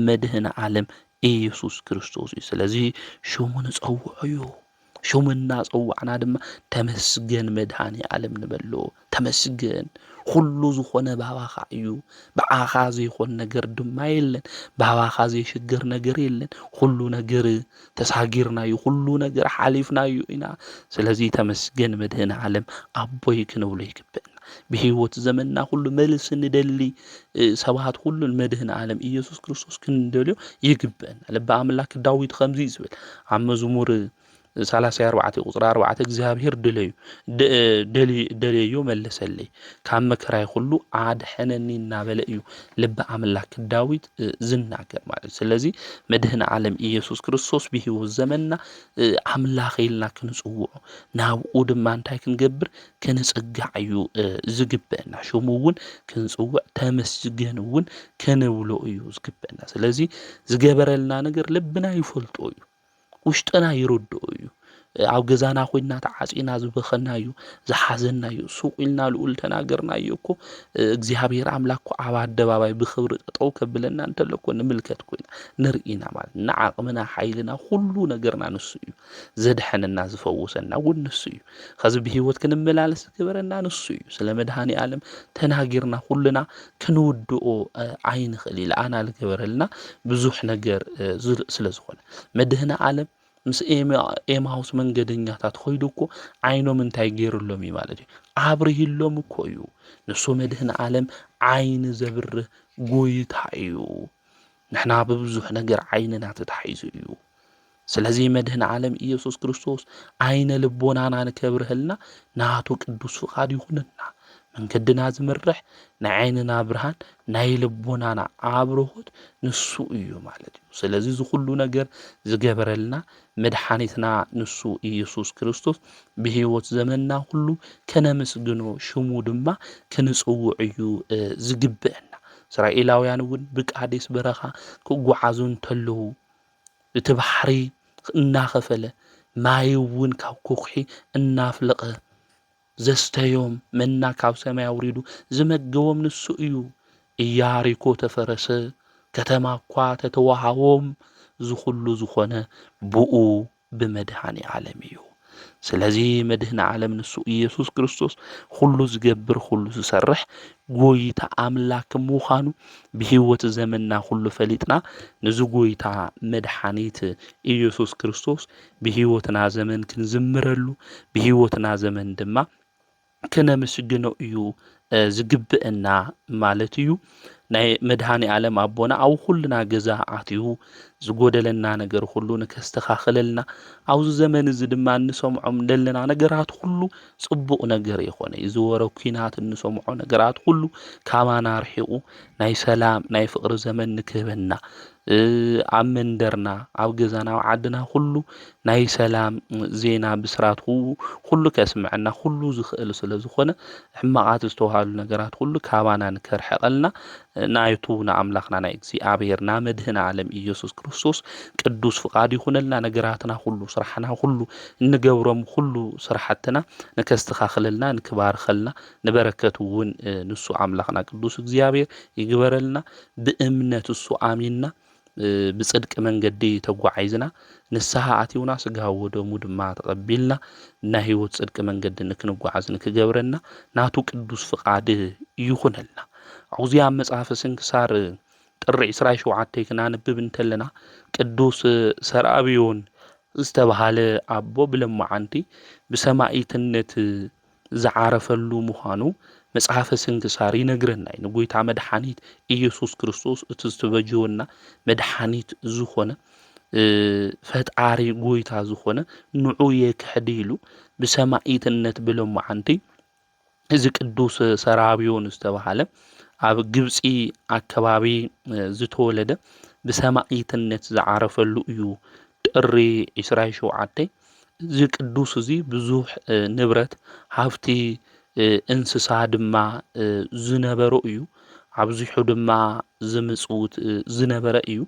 መድህን ዓለም ኢየሱስ ክርስቶስ እዩ። ስለዚ ሽሙ ንጸውዖ እዩ። ሽሙ እናጸዋዕና ድማ ተመስገን መድሃኒ ዓለም ንበሎ። ተመስገን ኩሉ ዝኾነ ባባኻ እዩ። ብዓኻ ዘይኮን ነገር ድማ የለን። ባባኻ ዘይሽገር ነገር የለን። ኩሉ ነገር ተሳጊርናዩ፣ ኩሉ ነገር ሓሊፍናዩ ኢና። ስለዚ ተመስገን መድህን ዓለም ኣቦይ ክንብሎ ይግብአና። ብህይወት ዘመንና ሁሉ መልስ ንደሊ ሰባት ሁሉን መድህን ዓለም ኢየሱስ ክርስቶስ ክንደልዮ ይግብአና። ልበ ኣምላክ ዳዊት ከምዚ ዝብል ኣብ መዝሙር 34 ቁጽሪ 4 እግዚአብሔር ደልዮ መለሰለይ ካብ መከራይ ሁሉ አድሐነኒ እናበለ እዩ ልበ ኣምላክ ዳዊት ዝናገር ማለት። ስለዚ መድህን ዓለም ኢየሱስ ክርስቶስ ብህይወት ዘመንና ኣምላኽ ኢልና ክንጽውዖ ናብኡ ድማ እንታይ ክንገብር ክንጽጋዕ እዩ ዝግበአና። ሽሙ እውን ክንጽውዕ ተመስገን እውን ክንብሎ እዩ ዝግበአና። ስለዚ ዝገበረልና ነገር ልብና ይፈልጦ እዩ፣ ውሽጥና ይረድኦ እዩ። ኣብ ገዛና ኮይና ተዓጺና ዝበኸናዩ ዝሓዘናዩ ሱቕ ኢልና ልኡል ተናገርናዩ እኮ እግዚአብሔር ኣምላክ እኮ ኣብ ኣደባባይ ብኽብሪ ጠጠው ከብለና እንተለኮ ንምልከት ኮይና ንርኢና ማለት ንዓቕምና ሓይልና ሁሉ ነገርና ንሱ እዩ። ዘድሐነና ዝፈውሰና እውን ንሱ እዩ። ከዚ ብህይወት ክንመላለስ ዝገበረና ንሱ እዩ። ስለ መድሃኒ ዓለም ተናጊርና ሁሉና ክንውድኦ ኣይንኽእል ኢሉ ኣና ዝገበረልና ብዙሕ ነገር ስለ ዝኾነ መድህኒ ዓለም ምስ ኤማውስ መንገደኛታት ኾይዱ እኮ ዓይኖም እንታይ ገይሩሎም እዩ ማለት እዩ አብርሂሎም እኮ እዩ ንሱ መድህን ዓለም ዓይኒ ዘብርህ ጎይታ እዩ ንሕና ብብዙሕ ነገር ዓይንና ተታሒዙ እዩ ስለዚ መድህን ዓለም ኢየሱስ ክርስቶስ ዓይነ ልቦናና ንከብርህልና ናቱ ቅዱስ ፍቃድ ይኹንና መንገድና ዝምርሕ ናይ ዓይንና ብርሃን ናይ ልቦናና አብርሆት ንሱ እዩ ማለት እዩ ስለዚ ዝኹሉ ነገር ዝገበረልና መድኃኒትና ንሱ ኢየሱስ ክርስቶስ ብህይወት ዘመንና ሁሉ ከነመስግኖ ሽሙ ድማ ክንጽውዕ እዩ ዝግብአና እስራኤላውያን እውን ብቃዴስ በረኻ ክጓዓዙ እንተለዉ እቲ ባሕሪ እናኸፈለ ማይ እውን ካብ ኩሒ እናፍለቐ ዘስተዮም መና ካብ ሰማይ አውሪዱ ዝመገቦም ንሱ እዩ ኢያሪኮ ተፈረሰ ከተማ እኳ ተተዋሃቦም ዝኹሉ ዝኾነ ብኡ ብመድኃኒ ዓለም እዩ ስለዚ መድህን ዓለም ንሱ ኢየሱስ ክርስቶስ ሁሉ ዝገብር ሁሉ ዝሰርሕ ጎይታ አምላክ ምዃኑ ብህይወት ዘመንና ሁሉ ፈሊጥና ንዚ ጎይታ መድኃኒት ኢየሱስ ክርስቶስ ብህይወትና ዘመን ክንዝምረሉ ብህይወትና ዘመን ድማ ከነመስግኖ እዩ ዝግብአና ማለት እዩ ናይ መድኃኒ ዓለም አቦና አብ ሁሉና ገዛ አትዩ ዝጎደለና ነገር ሁሉ ንከስተኻኽለልና አብዚ ዘመን እዚ ድማ እንሰምዖም ዘለና ነገራት ሁሉ ጽቡቕ ነገር ይኾነ ዝወረ ኩናት እንሰምዖ ነገራት ሁሉ ካባና ርሒቁ ናይ ሰላም ናይ ፍቅሪ ዘመን ንክህበና ኣብ መንደርና ኣብ ገዛና ኣብ ዓድና ሁሉ ናይ ሰላም ዜና ብስራት ሁሉ ከስምዐና ሁሉ ዝኽእል ስለ ዝኾነ ሕማቃት ዝተውሃሉ ነገራት ሁሉ ካባና ንከርሐቀልና ናይቱ ንኣምላኽና ናይ እግዚአብሔርና መድህን ዓለም ኢየሱስ ክርስቶስ ቅዱስ ፍቃድ ይኹነልና ነገራትና ሁሉ ስራሕና ሁሉ እንገብሮም ሁሉ ስራሕትና ንከስተኻኽለልና ንክባርከልና ንበረከቱ እውን ንሱ ኣምላኽና ቅዱስ እግዚአብሔር ይግበረልና ብእምነት እሱ አሚንና ብጽድቅ መንገዲ ተጓዓይዝና ንስሐ አትዩና ስጋው ወደሙ ድማ ተቀቢልና ናይ ህይወት ጽድቅ መንገዲ ንክንጓዓዝ ንክገብረና ናቱ ቅዱስ ፍቃድ ይኹነልና አውዚያ መጽሐፈ ስንክሳር ጥሪ 27 ክናንብብ እንተለና ቅዱስ ሰራብዮን ዝተባሃለ አቦ ብለማዓንቲ ብሰማይትነት ዝዓረፈሉ ምዃኑ መጽሐፈ ስንክሳር ይነግረና ንጎይታ መድኃኒት ኢየሱስ ክርስቶስ እቲ ዝተበጀወና መድኃኒት ዝኾነ ፈጣሪ ጎይታ ዝኾነ ንዑ የክሕዲሉ ብሰማይትነት ብለማዓንቲ እዚ ቅዱስ ሰራብዮን ዝተባሃለ ኣብ ግብፂ አካባቢ ዝተወለደ ብሰማይትነት ዝዓረፈሉ እዩ ጥሪ 27 እዚ ቅዱስ እዚ ብዙሕ ንብረት ሃብቲ እንስሳ ድማ ዝነበሮ እዩ ኣብዚሑ ድማ ዝምጽውት ዝነበረ እዩ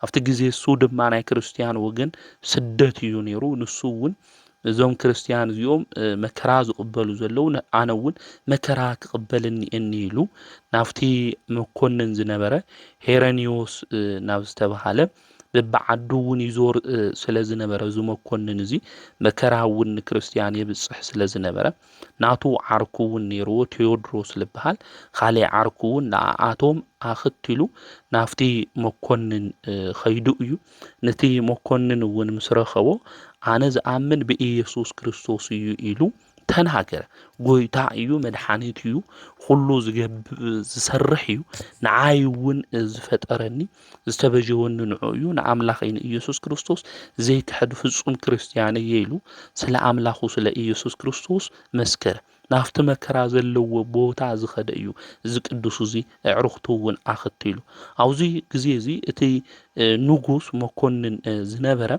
ኣብቲ ግዜ እሱ ድማ ናይ ክርስቲያን ወገን ስደት እዩ ነይሩ ንሱ እውን እዞም ክርስቲያን እዚኦም መከራ ዝቕበሉ ዘለው ኣነ እውን መከራ ክቕበልኒ ኢሉ ናብቲ መኮንን ዝነበረ ሄረኒዮስ ናብ ዝተባሃለ በዓዱ እውን ይዞር ስለ ዝነበረ ዝመኮንን እዚ መከራ እውን ክርስቲያን የብጽሕ ስለ ዝነበረ ናቱ ዓርኩ እውን ነይሩ ቴዎድሮስ ልበሃል ካሊእ ዓርኩ እውን ንኣቶም ኣኽትሉ ናፍቲ መኮንን ኸይዱ እዩ ነቲ መኮንን እውን ምስ ረኸቦ ኣነ ዝኣምን ብኢየሱስ ክርስቶስ እዩ ኢሉ ተናገረ ጎይታ እዩ መድኃኒት እዩ ሁሉ ዝሰርሕ እዩ ንዓይ እውን ዝፈጠረኒ ዝተበጀወኒ ንዑ እዩ ንኣምላኸይ ኢየሱስ ክርስቶስ ዘይክሕድ ፍጹም ክርስቲያን እየ ኢሉ ስለ ኣምላኹ ስለ ኢየሱስ ክርስቶስ መስከረ ናፍቲ መከራ ዘለዎ ቦታ ዝኸደ እዩ እዚ ቅዱስ እዚ ኣዕሩኽቱ እውን ኣኽትሉ ኣብዚ ግዜ እዚ እቲ ንጉስ መኮንን ዝነበረ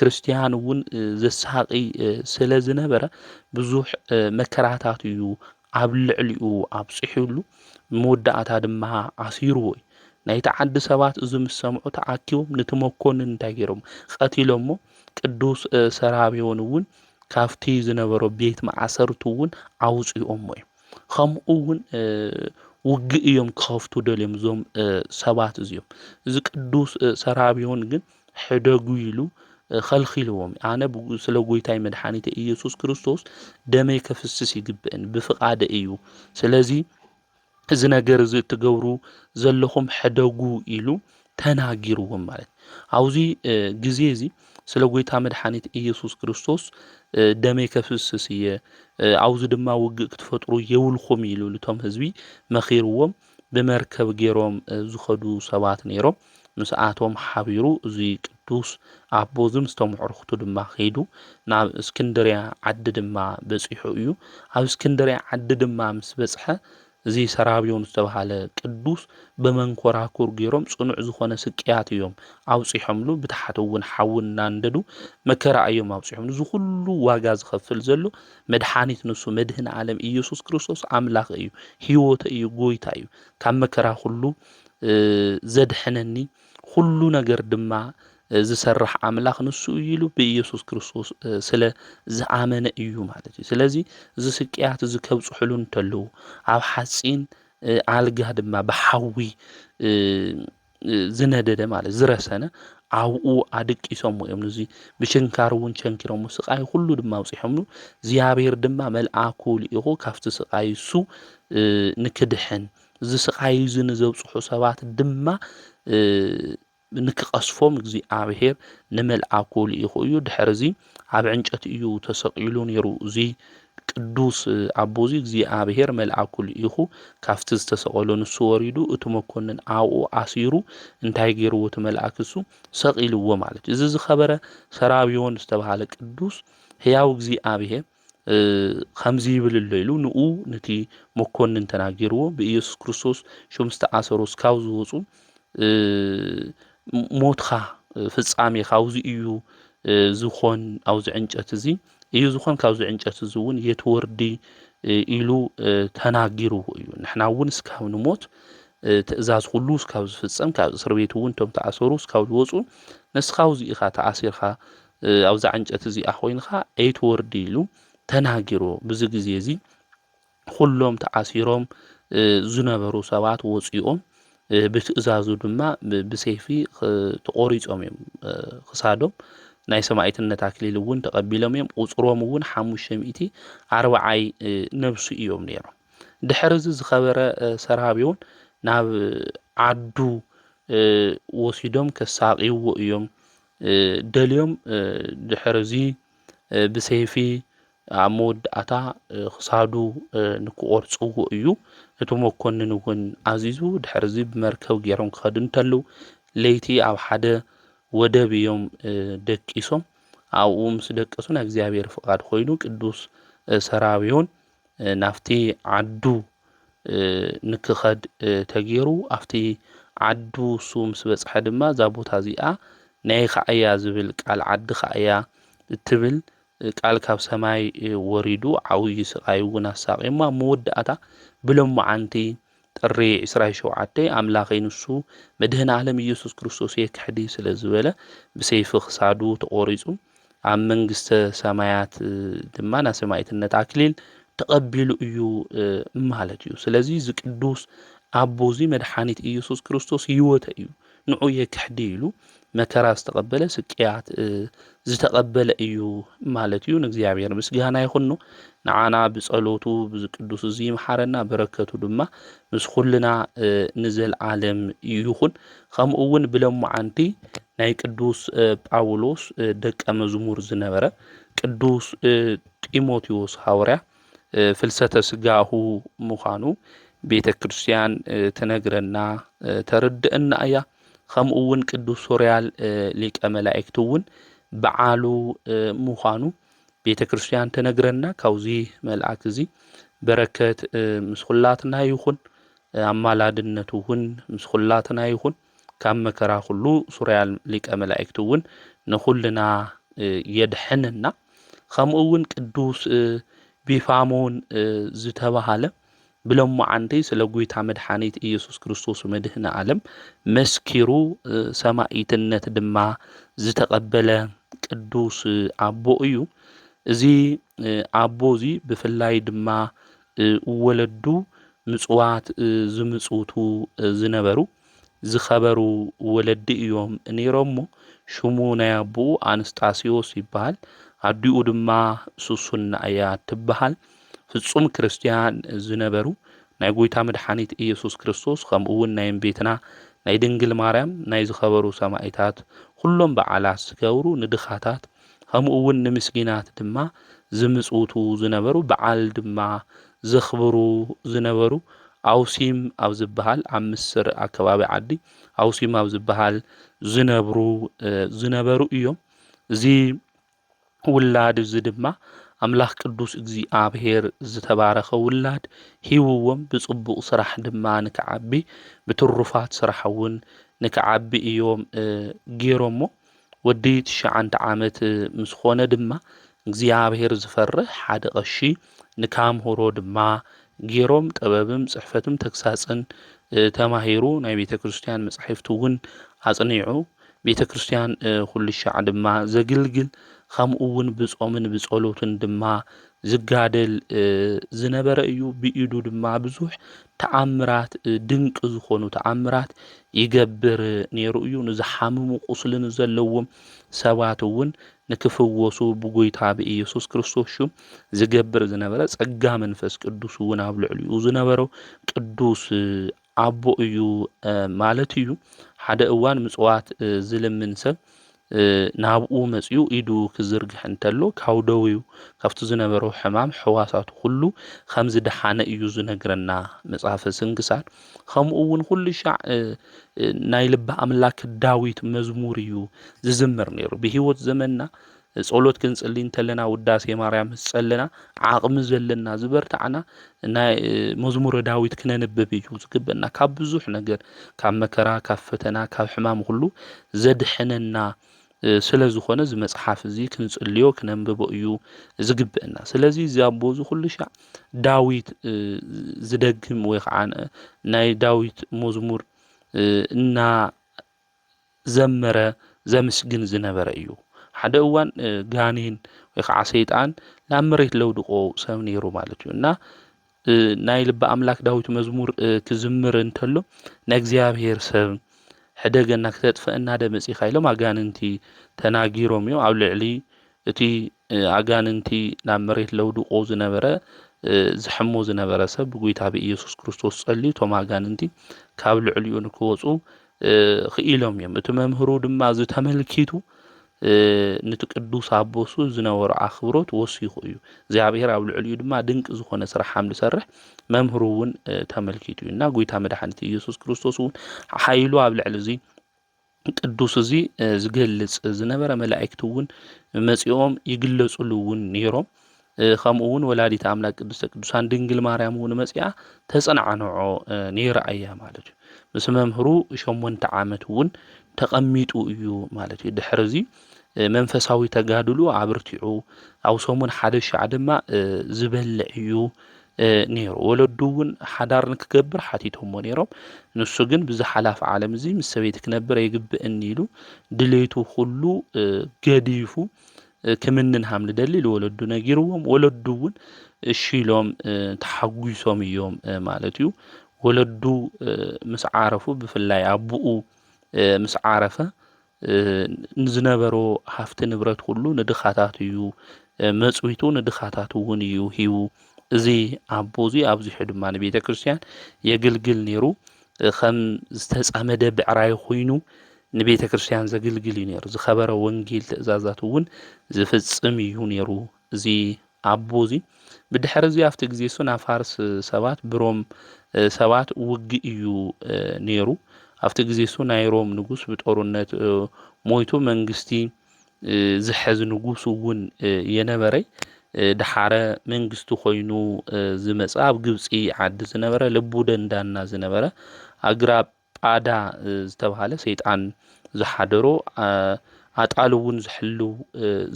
ክርስቲያን እውን ዘሳቂ ስለ ዝነበረ ብዙሕ መከራታት እዩ ኣብ ልዕሊኡ ኣብጽሕሉ መወዳእታ ድማ ኣሲርዎ ናይቲ ዓዲ ሰባት እዚ ምስ ሰምዑ ተኣኪቦም ነቲ መኮንን እንታይ ገይሮም ቀቲሎሞ ቅዱስ ሰራብዮን እውን ካፍቲ ዝነበሮ ቤት ማዕሰርቱ እውን ኣውጽኦም ወይ ከምኡ እውን ውግእ እዮም ከፍቱ ደልዮም ዞም ሰባት እዚኦም እዚ ቅዱስ ሰራብዮን ግን ሕደጉ ኢሉ ኸልኺልዎም ኣነ ስለ ጎይታይ መድኃኒት ኢየሱስ ክርስቶስ ደመይ ከፍስስ ይግብእን ብፍቃደ እዩ ስለዚ እዚ ነገር እዚ ትገብሩ ዘለኹም ሕደጉ ኢሉ ተናጊርዎም ማለት አውዚ ግዜ እዚ ስለ ጎይታ መድኃኒት ኢየሱስ ክርስቶስ ደመይ ከፍስስ እየ አውዝ ድማ ውግእ ክትፈጥሩ የውልኹም ኢሉ ልቶም ህዝቢ መኺርዎም ብመርከብ ገይሮም ዝኸዱ ሰባት ነይሮም ምስኣቶም ሓቢሩ እዙይ ቅዱስ ኣቦ ዝምስቶም ዕርኽቱ ድማ ኸይዱ ናብ እስክንድርያ ዓዲ ድማ በፂሑ እዩ ኣብ እስክንድርያ ዓዲ ድማ ምስ በጽሐ እዚ ሰራብዮን ዝተባሃለ ቅዱስ በመንኮራኩር ገይሮም ጽኑዕ ዝኾነ ስቅያት እዮም ኣውፂሖምሉ ብታሕቲ እውን ሓውን እናንደዱ መከራ እዮም ኣውፂሖምሉ እዚ ኩሉ ዋጋ ዝኸፍል ዘሎ መድኃኒት ንሱ መድህን ዓለም ኢየሱስ ክርስቶስ ኣምላኽ እዩ ህይወት እዩ ጎይታ እዩ ካብ መከራ ሁሉ ዘድሕነኒ ሁሉ ነገር ድማ ዝሰርሕ ኣምላኽ ንሱ ኢሉ ብኢየሱስ ክርስቶስ ስለ ዝኣመነ እዩ ማለት እዩ ስለዚ እዚ ስቅያት እዚ ከብጽሕሉ እንተለዉ ኣብ ሓጺን ኣልጋ ድማ ብሓዊ ዝነደደ ማለት ዝረሰነ ኣብኡ ኣድቂሶም እዮም እዚ ብችንካር እውን ቸንኪሮም ስቃይ ሁሉ ድማ ኣውፂሖምሉ እግዚአብሔር ድማ መልአኩ ልኢኹ ካብቲ ስቃይ እሱ ንክድሕን እዚ ስቃይ እዚ ንዘብጽሑ ሰባት ድማ ንክቀስፎም እግዚአብሔር ንመልአኩ ልኢኹ እዩ ድሕርዚ ኣብ ዕንጨት እዩ ተሰቂሉ ነይሩ እዚ ቅዱስ ኣቦዚ እግዚአብሔር መልአኩ ልኢኹ ካብቲ ዝተሰቀሎ ንሱ ወሪዱ እቲ መኮንን ኣብኡ ኣሲሩ እንታይ ገይርዎ እቲ መልአክ እሱ ሰቂልዎ ማለት እዩ እዚ ዝኸበረ ሰራብዮን ዝተባሃለ ቅዱስ ሕያው እግዚአብሔር ከምዚ ይብል ኢሉ ንኡ ነቲ መኮንን ተናጊርዎ ብኢየሱስ ክርስቶስ ሹም ዝተኣሰሩ እስካብ ዝወፁ ሞትኻ ፍጻሜ ካብዚ እዩ ዝኾን ኣብዚ ዕንጨት እዚ እዩ ዝኾን ካብዚ ዕንጨት እዚ እውን የትወርዲ ኢሉ ተናጊርዎ እዩ ንሕና እውን እስካብ ንሞት ትእዛዝ ሁሉ እስካብ ዝፍጸም ካብ እስር ቤት እውን ቶም ተኣሰሩ እስካብ ዝወፁ ንስኻው ኢኻ ተኣሲርካ ኣብዛ ዕንጨት እዚኣ ኮይንካ ኣይትወርዲ ኢሉ ተናጊርዎ ብዚ ግዜ እዚ ኩሎም ተኣሲሮም ዝነበሩ ሰባት ወፂኦም ብትእዛዙ ድማ ብሰይፊ ተቆሪጾም እዮም ክሳዶም ናይ ሰማዕትነት ኣክሊል እውን ተቀቢሎም እዮም ቁጽሮም እውን 540 ነብሱ እዮም ነይሮም ድሕርዚ ዝኸበረ ሰራብዮን ናብ ዓዱ ወሲዶም ከሳቂዎ እዮም ደልዮም ድሕርዚ ብሰይፊ ኣብ መወዳእታ ክሳዱ ንክቆርጽዎ እዩ እቲ መኮንን እውን ኣዚዙ ድሕርዚ ብመርከብ ገይሮም ክኸዱ እንተለዉ ለይቲ ኣብ ሓደ ወደብ እዮም ደቂሶም ኣብኡ ምስ ደቀሱ ናይ እግዚአብሔር ፍቃድ ኮይኑ ቅዱስ ሰራብዮን ናፍቲ ዓዱ ንክኸድ ተገይሩ ኣብቲ ዓዱ እሱ ምስ በጽሐ ድማ እዛ ቦታ እዚኣ ናይ ኸእያ ዝብል ቃል ዓዲ ኸእያ እትብል ቃል ካብ ሰማይ ወሪዱ ዓብይ ስቃይ እውን ኣሳቂማ መወዳእታ ብሎም መዓንቲ ጥሪ 27 ኣምላኸይ ንሱ መድህን ዓለም ኢየሱስ ክርስቶስ የክሕዲ ስለ ዝበለ ብሰይፊ ክሳዱ ተቆሪጹ ኣብ መንግስተ ሰማያት ድማ ናይ ሰማዕትነት ኣክሊል ተቀቢሉ እዩ ማለት እዩ ስለዚ እዚ ቅዱስ ኣቦዚ መድኃኒት ኢየሱስ ክርስቶስ ህይወት እዩ ንዑ የክሕዲ ኢሉ መከራ ዝተቀበለ ስቅያት ዝተቀበለ እዩ ማለት እዩ ንእግዚአብሔር ምስጋና ይኹን ንዓና ብጸሎቱ ብቅዱስ እዚ ይምሓረና በረከቱ ድማ ምስ ኩልና ንዘለዓለም ይኹን ከምኡ እውን ብሎም መዓንቲ ናይ ቅዱስ ጳውሎስ ደቀ መዝሙር ዝነበረ ቅዱስ ጢሞቴዎስ ሐዋርያ ፍልሰተ ስጋሁ ምዃኑ ቤተ ክርስቲያን ትነግረና ተርድእና እያ ከምኡ እውን ቅዱስ ሶርያል ሊቀ መላእክት እውን በዓሉ ምዃኑ ቤተ ክርስቲያን ተነግረና ካብዚ መልአክ እዚ በረከት ምስ ኩላትና ይኹን ኣማላድነቱ እውን ምስ ኩላትና ይኹን ካብ መከራ ሁሉ ሶርያል ሊቀ መላእክት እውን ንኹልና የድሕነና ከምኡ እውን ቅዱስ ቢፋሞን ዝተባሃለ ብሎም መዓንቲ ስለ ጎይታ መድኃኒት ኢየሱስ ክርስቶስ መድህን ዓለም መስኪሩ ሰማዕትነት ድማ ዝተቀበለ ቅዱስ ኣቦ እዩ እዚ ኣቦ እዚ ብፍላይ ድማ ወለዱ ምጽዋት ዝምጽውቱ ዝነበሩ ዝኸበሩ ወለዲ እዮም ነይሮሞ ሽሙ ናይ ኣቦ ኣንስጣስዮስ ይበሃል ኣዲኡ ድማ ሱሱና እያ ትበሃል ፍጹም ክርስቲያን ዝነበሩ ናይ ጎይታ መድኃኒት ኢየሱስ ክርስቶስ ከምኡ እውን ናይ ቤትና ናይ ድንግል ማርያም ናይ ዝኸበሩ ሰማዕታት ኩሎም በዓላት ዝገብሩ ንድኻታት ከምኡ እውን ንምስኪናት ድማ ዝምጽውቱ ዝነበሩ በዓል ድማ ዘኽብሩ ዝነበሩ ኣውሲም ኣብ ዝበሃል ኣብ ምስር ኣከባቢ ዓዲ ኣውሲም ኣብ ዝበሃል ዝነበሩ እዮም። እዚ ውላድ እዚ ድማ ኣምላኽ ቅዱስ እግዚኣብሔር ዝተባረኸ ውላድ ሂብዎም ብጽቡቕ ስራሕ ድማ ንክዓቢ ብትሩፋት ስራሕ እውን ንክዓቢ እዮም ገይሮሞ። ወዲ 9 ዓመት ምስ ኮነ ድማ እግዚኣብሔር ዝፈርህ ሓደ ቀሺ ንካምህሮ ድማ ገይሮም ጥበብም ጽሕፈትም ተግሳጽን ተማሂሩ ናይ ቤተ ክርስቲያን መጻሕፍቲ እውን ኣጽኒዑ ቤተ ክርስቲያን ኩሉ ሻዕ ድማ ዘግልግል ከምኡ እውን ብጾምን ብጸሎትን ድማ ዝጋደል ዝነበረ እዩ። ብኢዱ ድማ ብዙሕ ተኣምራት ድንቂ ዝኾኑ ተኣምራት ይገብር ነይሩ እዩ። ንዝሓምሙ ቁስልን ዘለዎም ሰባት እውን ንክፍወሱ ብጎይታ ብኢየሱስ ክርስቶስ ሹም ዝገብር ዝነበረ ጸጋ መንፈስ ቅዱስ እውን ኣብ ልዕሊኡ ዝነበረው ቅዱስ ኣቦ እዩ ማለት እዩ። ሓደ እዋን ምጽዋት ዝልምን ሰብ ናብኡ መጽኡ ኢዱ ክዝርግሕ እንተሎ ካብ ደዌኡ ካብቲ ዝነበረው ሕማም ሕዋሳቱ ሁሉ ከም ዝደሓነ እዩ ዝነግረና መጽሓፈ ስንክሳር። ከምኡ እውን ኩሉ ሻዕ ናይ ልበ ኣምላክ ዳዊት መዝሙር እዩ ዝዝምር ነይሩ። ብሂወት ዘመንና ጸሎት ክንጽሊ እንተለና ውዳሴ ማርያም ዝጸለና ዓቕሚ ዘለና ዝበርታዕና ናይ መዝሙረ ዳዊት ክነንብብ እዩ ዝግበአና። ካብ ብዙሕ ነገር ካብ መከራ ካብ ፈተና ካብ ሕማም ሁሉ ዘድሕነና ስለ ዝኾነ እዚ መጽሓፍ እዚ ክንጽልዮ ክነንብቦ እዩ ዝግበአና። ስለዚ እዚ ኣቦ እዚ ኩሉ ሻዕ ዳዊት ዝደግም ወይ ከዓ ናይ ዳዊት መዝሙር እና ዘመረ ዘምስግን ዝነበረ እዩ። ሓደ እዋን ጋኔን ወይ ከዓ ሰይጣን ናብ መሬት ለውድቆ ሰብ ነይሩ ማለት እዩ እና ናይ ልበ ኣምላክ ዳዊት መዝሙር ክዝምር እንተሎ ንእግዚኣብሔር ሰብ ሕደገና ክተጥፈአና ደመጺኻ ኢሎም ኣጋንንቲ ተናጊሮም እዮም። ኣብ ልዕሊ እቲ ኣጋንንቲ ናብ መሬት ለውድቆ ዝነበረ ዝሕሞ ዝነበረ ሰብ ብጎይታ ብኢየሱስ ክርስቶስ ጸልዩ ቶም ኣጋንንቲ ካብ ልዕሊኡ ንክወፁ ክኢሎም እዮም። እቲ መምህሩ ድማ ዝተመልኪቱ ነቲ ቅዱስ ኣቦሱ ዝነበሮ ኣኽብሮት ወሲኹ እዩ። እግዚኣብሔር ኣብ ልዕሊኡ ድማ ድንቂ ዝኾነ ስራሕ ከም ዝሰርሕ መምህሩ እውን ተመልኪቱ እዩ እና ጎይታ መድሓኒት ኢየሱስ ክርስቶስ እውን ሓይሉ ኣብ ልዕሊ እዚ ቅዱስ እዚ ዝገልጽ ዝነበረ መላእክቲ እውን መጺኦም ይግለጹሉ እውን ነይሮም። ከምኡ እውን ወላዲት ኣምላክ ቅድስተ ቅዱሳን ድንግል ማርያም እውን መጺኣ ተጸናዕንዖ ነይራ እያ ማለት እዩ። ምስ መምህሩ 8 ዓመት እውን ተቐሚጡ እዩ ማለት እዩ። ድሕሪ እዚ መንፈሳዊ ተጋድሎ ኣብርቲዑ ኣብ ሰሙን 1 ድማ ዝበልዕ እዩ ነይሩ። ወለዱ እውን ሓዳር ንክገብር ሓቲቶሞ ነይሮም። ንሱ ግን ብዝሓላፍ ዓለም እዚ ምስ ሰበይቲ ክነብር ይግብአኒ ኢሉ ድሌቱ ሁሉ ገዲፉ ክምንን ሃም ልደሊ ለወለዱ ነጊርዎም። ወለዱ እውን እሺ ኢሎም ተሓጒሶም እዮም ማለት እዩ። ወለዱ ምስ ዓረፉ ብፍላይ ኣቡኡ ምስ ዓረፈ ንዝነበሮ ሃፍቲ ንብረት ሁሉ ንድኻታት እዩ መጽዊቱ ንድኻታት እውን እዩ ሂቡ። እዚ ኣቦ እዚ ኣብዚሑ ድማ ንቤተ ክርስቲያን የግልግል ነይሩ። ከም ዝተጸመደ ብዕራይ ኮይኑ ንቤተ ክርስቲያን ዘግልግል እዩ ነይሩ። ዝኸበረ ወንጌል ትእዛዛት እውን ዝፍጽም እዩ ነይሩ እዚ ኣቦ እዚ። ብድሕሪ እዚ ኣብቲ ግዜ እሱ ናብ ፋርስ ሰባት ብሮም ሰባት ውግእ እዩ ነይሩ። ኣብቲ ግዜ እሱ ናይ ሮም ንጉስ ብጦርነት ሞይቱ መንግስቲ ዝሕዝ ንጉስ እውን የነበረ ድሓረ መንግስቱ ኮይኑ ዝመጻ ኣብ ግብጺ ዓዲ ዝነበረ ልቡ ደንዳና ዝነበረ ኣግራጳዳ ዝተባሃለ ሰይጣን ዝሓደሮ ኣጣል እውን ዝሕሉ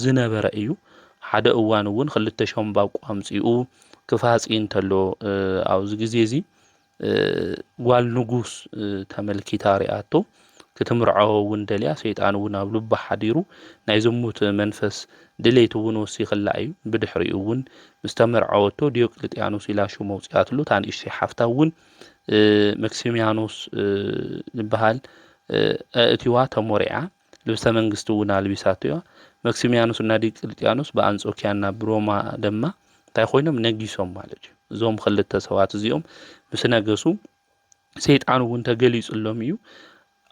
ዝነበረ እዩ። ሓደ እዋን እውን 2 ሸምባቆ ኣምጺኡ ክፋጺ እንተሎ ኣብዚ ግዜ እዚ ጓል ንጉስ ተመልኪታ ሪኣቶ ክትምርዖ እውን ደልያ ሰይጣን እውን ኣብ ልባ ሓዲሩ ናይ ዝሙት መንፈስ ድሌት እውን ወሲኽላ እዩ። ብድሕሪኡ እውን ምስ ተመርዓወቶ ዲዮቅልጥያኖስ ኢላ ሹም መውጽኣትሉ ታንእሽተይ ሓፍታ እውን መክሲሚያኖስ ዝበሃል እቲዋ ተሞሪዓ ልብሰ መንግስቲ እውን ኣልቢሳትዋ። መክሲሚያኖስ እና ዲዮቅልጥያኖስ በአንጾኪያና ብሮማ ድማ እንታይ ኮይኖም ነጊሶም ማለት እዩ። እዞም 2 ሰባት እዚኦም ምስ ነገሱ ሰይጣን እውን ተገሊጹሎም እዩ።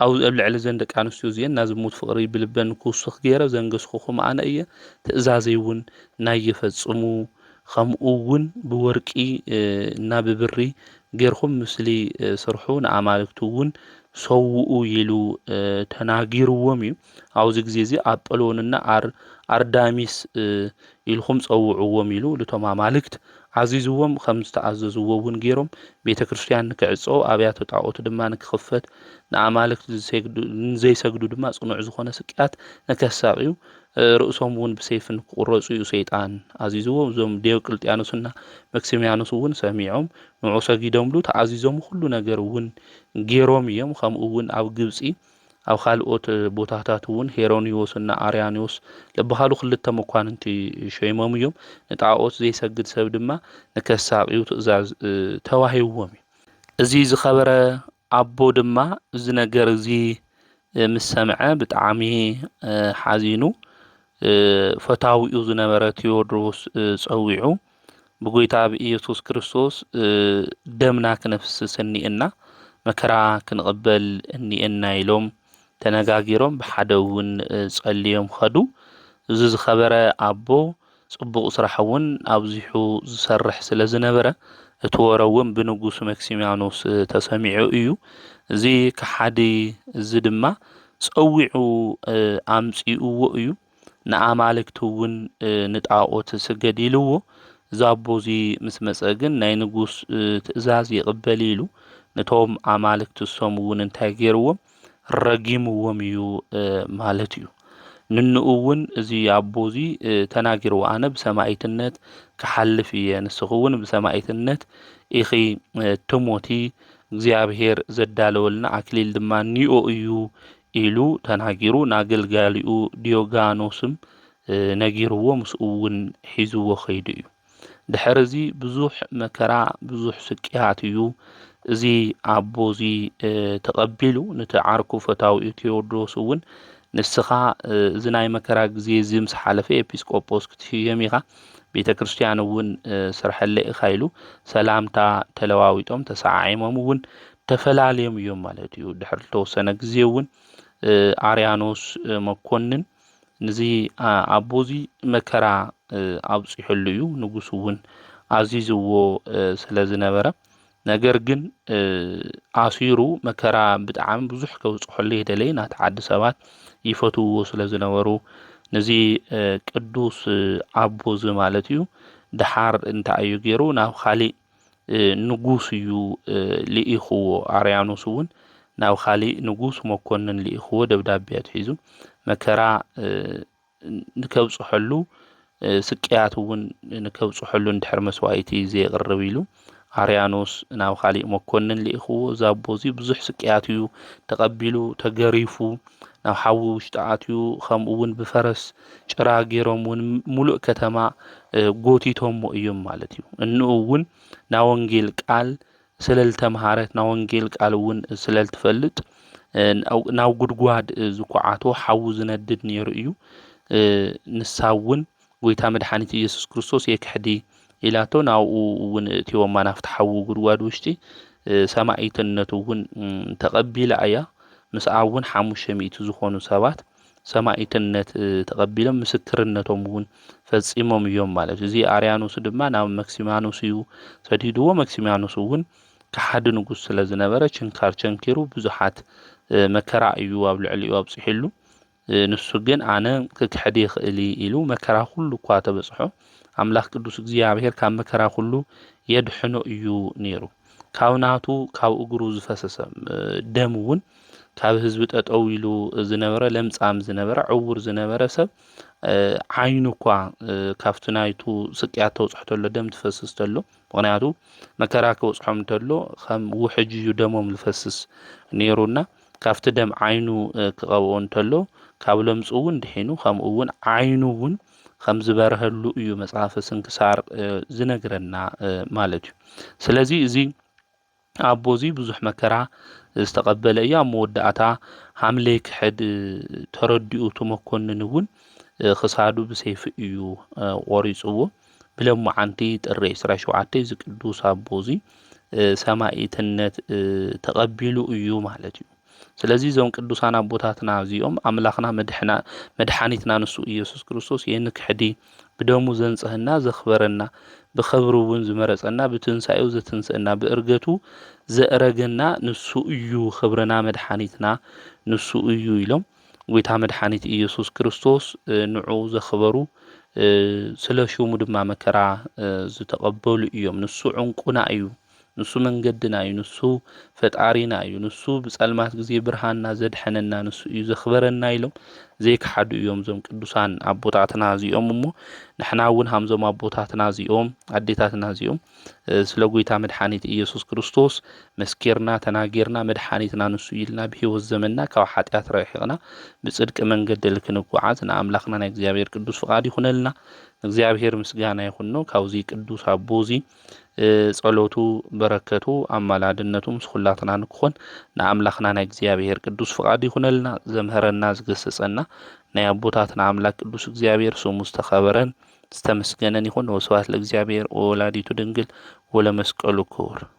أو أبلع زين دك أنستيو زين نازم فقري بلبن كوسخ غيره زنقسخكم أنا إيه تأزازيون نايفصمو خمؤون بورقي ناببري غيرهم مثلي سرحون أعمالكتون سوء يلو تناغيروهم እዩ ኣብዚ ግዜ እዚ ኣጵሎንና ኣርዳሚስ ኢልኩም ፀውዕዎም ኢሉ ልቶም ኣማልክት ዓዚዝዎም ከም ዝተኣዘዝዎ እውን ገይሮም ቤተ ክርስቲያን ንክዕጾ ኣብያተ ጣዖት ድማ ንክኽፈት ንኣማልክት ዘይሰግዱ ድማ ጽኑዕ ዝኾነ ስቅያት ንከሳቅዩ ርእሶም እውን ብሰይፍ ንክቁረጹ እዩ ሰይጣን ኣዚዝዎም እዞም ዲዮቅልጥያኖስና መክሲሚያኖስ እውን ሰሚዖም ንዑ ሰጊዶምሉ ተኣዚዞም ኩሉ ነገር እውን ገይሮም እዮም ከምኡ እውን ኣብ ግብጺ ኣብ ካልኦት ቦታታት እውን ሄሮኒዮስና ኣርያኒዮስ ዝበሃሉ ክልተ መኳንንቲ ሸይሞም እዮም ንጣዖት ዘይሰግድ ሰብ ድማ ንከሳቅዩ ትእዛዝ ተዋሂብዎም እዚ ዝኸበረ ኣቦ ድማ እዚ ነገር እዚ ምስ ሰምዐ ብጣዕሚ ሓዚኑ ፈታዊኡ ዝነበረ ቴዎድሮስ ፀዊዑ ብጎይታ ብኢየሱስ ክርስቶስ ደምና ክነፍስስ እኒአና መከራ ክንቅበል እኒአና ኢሎም ተነጋጊሮም ብሓደ እውን ጸልዮም ኸዱ እዚ ዝኸበረ ኣቦ ጽቡቕ ስራሕ እውን ኣብዚሑ ዝሰርሕ ስለ ዝነበረ እቲ ወረ እውን ብንጉስ መክሲሚያኖስ ተሰሚዑ እዩ እዚ ከሓዲ እዚ ድማ ፀዊዑ ኣምጺኡዎ እዩ ንኣማልክቲ እውን ንጣዖት ስገድ ኢልዎ እዚ ኣቦ እዚ ምስ መጸ ግን ናይ ንጉስ ትእዛዝ ይቕበል ኢሉ ነቶም ኣማልክቲ ሶም እውን እንታይ ገይርዎም ረጊምዎም እዩ ማለት እዩ ንንኡ እውን እዚ ኣቦ እዚ ተናጊርዎ ኣነ ብሰማይትነት ክሓልፍ እየ ንስኹ እውን ብሰማይትነት ኢኺ ትሞቲ እግዚአብሔር ዘዳለወልና አክሊል ድማ ኒኦ እዩ ኢሉ ተናጊሩ ናገልጋሊኡ ዲዮጋኖስም ነጊርዎ ምስኡ እውን ሒዝዎ ኸይዱ እዩ ድሕሪ እዚ ብዙሕ መከራ ብዙሕ ስቅያት እዩ እዚ ኣቦ እዚ ተቐቢሉ ነቲ ዓርኩ ፈታዊ ቴዎድሮስ እውን ንስኻ እዚ ናይ መከራ ግዜ እዚ ምስ ሓለፈ ኤጲስቆጶስ ክትሽየም ኢኻ ቤተ ክርስቲያን እውን ስርሐለ ኢኻ ኢሉ ሰላምታ ተለዋዊጦም ተሰዓዒሞም እውን ተፈላለዮም እዮም ማለት እዩ ድሕሪ ተወሰነ ግዜ እውን ኣርያኖስ መኮንን ነዚ ኣቦ እዚ መከራ ኣብጽሕሉ እዩ ንጉስ እውን ኣዚዝዎ ስለ ዝነበረ ነገር ግን ኣሲሩ መከራ ብጣዕሚ ብዙሕ ከውጽሕሉ ይደለይ ናቲ ዓዲ ሰባት ይፈትውዎ ስለ ዝነበሩ ነዚ ቅዱስ ኣቦ እዚ ማለት እዩ ድሓር እንታይ እዩ ገይሩ ናብ ካሊእ ንጉስ እዩ ልኢኽዎ ኣርያኖስ እውን ናብ ካሊእ ንጉስ መኮንን ልኢኽዎ ደብዳቤያት ሒዙ መከራ ንከብጽሐሉ ስቅያት እውን ንከብጽሐሉ እንድሕር መስዋዕቲ ዘየቕርብ ኢሉ ኣርያኖስ ናብ ካሊእ መኮንን ልኢኽዎ ዛቦ እዚ ብዙሕ ስቅያት እዩ ተቐቢሉ ተገሪፉ ናብ ሓዊ ውሽጢ ኣትዩ ከምኡ እውን ብፈረስ ጭራ ገይሮም እውን ሙሉእ ከተማ ጎቲቶሞ እዮም ማለት እዩ እንኡ እውን ና ወንጌል ቃል ስለል ተምሃረት ና ወንጌል ቃል እውን ስለል ትፈልጥ ናብ ጉድጓድ ዝኩዓቶ ሓዊ ዝነድድ ነይሩ እዩ ንሳ እውን ጎይታ መድሓኒት ኢየሱስ ክርስቶስ የክሕዲ ኢላቶ ናብኡ እውን እትዮም ናፍቲ ሓዊ ጉድጓድ ውሽጢ ሰማዕትነቱ እውን ተቐቢላ እያ ምስኣ እውን 500 ዝኾኑ ሰባት ሰማዕትነት ተቐቢሎም ምስክርነቶም እውን ፈጺሞም እዮም ማለት እዚ ኣርያኖስ ድማ ናብ መክሲሚያኖስ እዩ ሰዲድዎ መክሲሚያኖስ እውን ከሓዲ ንጉስ ስለ ዝነበረ ችንካር ቸንኪሩ ብዙሓት መከራ እዩ ኣብ ልዕሊኡ ኣብጽሒሉ ንሱ ግን ኣነ ክክሕዲ ይኽእል ኢሉ መከራ ሁሉ እኳ ተበጽሖ ኣምላኽ ቅዱስ እግዚአብሔር ካብ መከራ ሁሉ የድሕኖ እዩ ነይሩ ካብ ናቱ ካብ እግሩ ዝፈሰሰ ደም እውን ካብ ህዝቢ ጠጠው ኢሉ ዝነበረ ለምጻም ዝነበረ ዕውር ዝነበረ ሰብ ዓይኑ እኳ ካብቲ ናይቱ ስቅያት ተውጽሕተሎ ደም ትፈስስ ተሎ ምክንያቱ መከራ ክውጽሖም ተሎ ከም ውሕጅ እዩ ደሞም ዝፈስስ ነይሩና ካብቲ ደም ዓይኑ ክቐብኦ እንተሎ ካብ ለምጹ እውን ድሒኑ ከምኡ እውን ዓይኑ እውን ከም ዝበረህሉ እዩ መጽሓፈ ስንክሳር ዝነግረና ማለት እዩ ስለዚ እዚ ኣቦ እዚ ብዙሕ መከራ ዝተቐበለ እዩ ኣብ መወዳእታ ሓምሌ ክሕድ ተረዲኡ ተመኮንን እውን ክሳዱ ብሰይፊ እዩ ቆሪጽዎ ብለምዓንቲ ጥሪ 27 ዝቅዱስ ኣቦ እዚ ሰማዕትነት ተቐቢሉ እዩ ማለት እዩ ስለዚ ዞም ቅዱሳን አቦታትና እዚኦም አምላኽና መድኃኒትና ንሱ ኢየሱስ ክርስቶስ የንክሕዲ ብደሙ ዘንጽህና ዘኽበረና ብኽብሩ እውን ዝመረጸና ብትንሳኤው ዘትንስአና ብእርገቱ ዘእረገና ንሱ እዩ ኽብርና መድኃኒትና ንሱ እዩ ኢሎም ጌታ መድኃኒት ኢየሱስ ክርስቶስ ንዑ ዘኽበሩ ስለ ሹሙ ድማ መከራ ዝተቐበሉ እዮም። ንሱ ዕንቁና እዩ፣ ንሱ መንገድና እዩ፣ ንሱ ፈጣሪና እዩ፣ ንሱ ብጸልማት ጊዜ ብርሃንና ዘድሐነና ንሱ እዩ ዘኽበረና ኢሎም ዘይክሓዱ እዮም ዞም ቅዱሳን አቦታትና እዚኦም። እሞ ንሕና እውን ሃምዞም አቦታትና እዚኦም አዴታትና እዚኦም ስለ ጌታ መድኃኒት ኢየሱስ ክርስቶስ መስኪርና ተናጌርና መድኃኒትና ንሱ ኢልና ብሕይወት ዘመንና ካብ ኃጢአት ረሒቕና ብጽድቂ መንገዲ ልክንጓዓዝ ንኣምላኽና ናይ እግዚአብሔር ቅዱስ ፍቃድ ይኹነልና። እግዚአብሔር ምስጋና ይኹኖ ካብዚ ቅዱስ አቦዚ ጸሎቱ በረከቱ አማላድነቱ ምስ ኩላትና ንክኾን ንኣምላኽና ናይ እግዚአብሔር ቅዱስ ፍቃድ ይኹነልና። ዘምሃረና ዝገሰጸና ናይ አቦታትና አምላክ ቅዱስ እግዚአብሔር ስሙ ዝተኸበረን ዝተመስገነን ይኹን። ወስብሐት ለእግዚአብሔር ወወላዲቱ ድንግል ወለመስቀሉ ክቡር።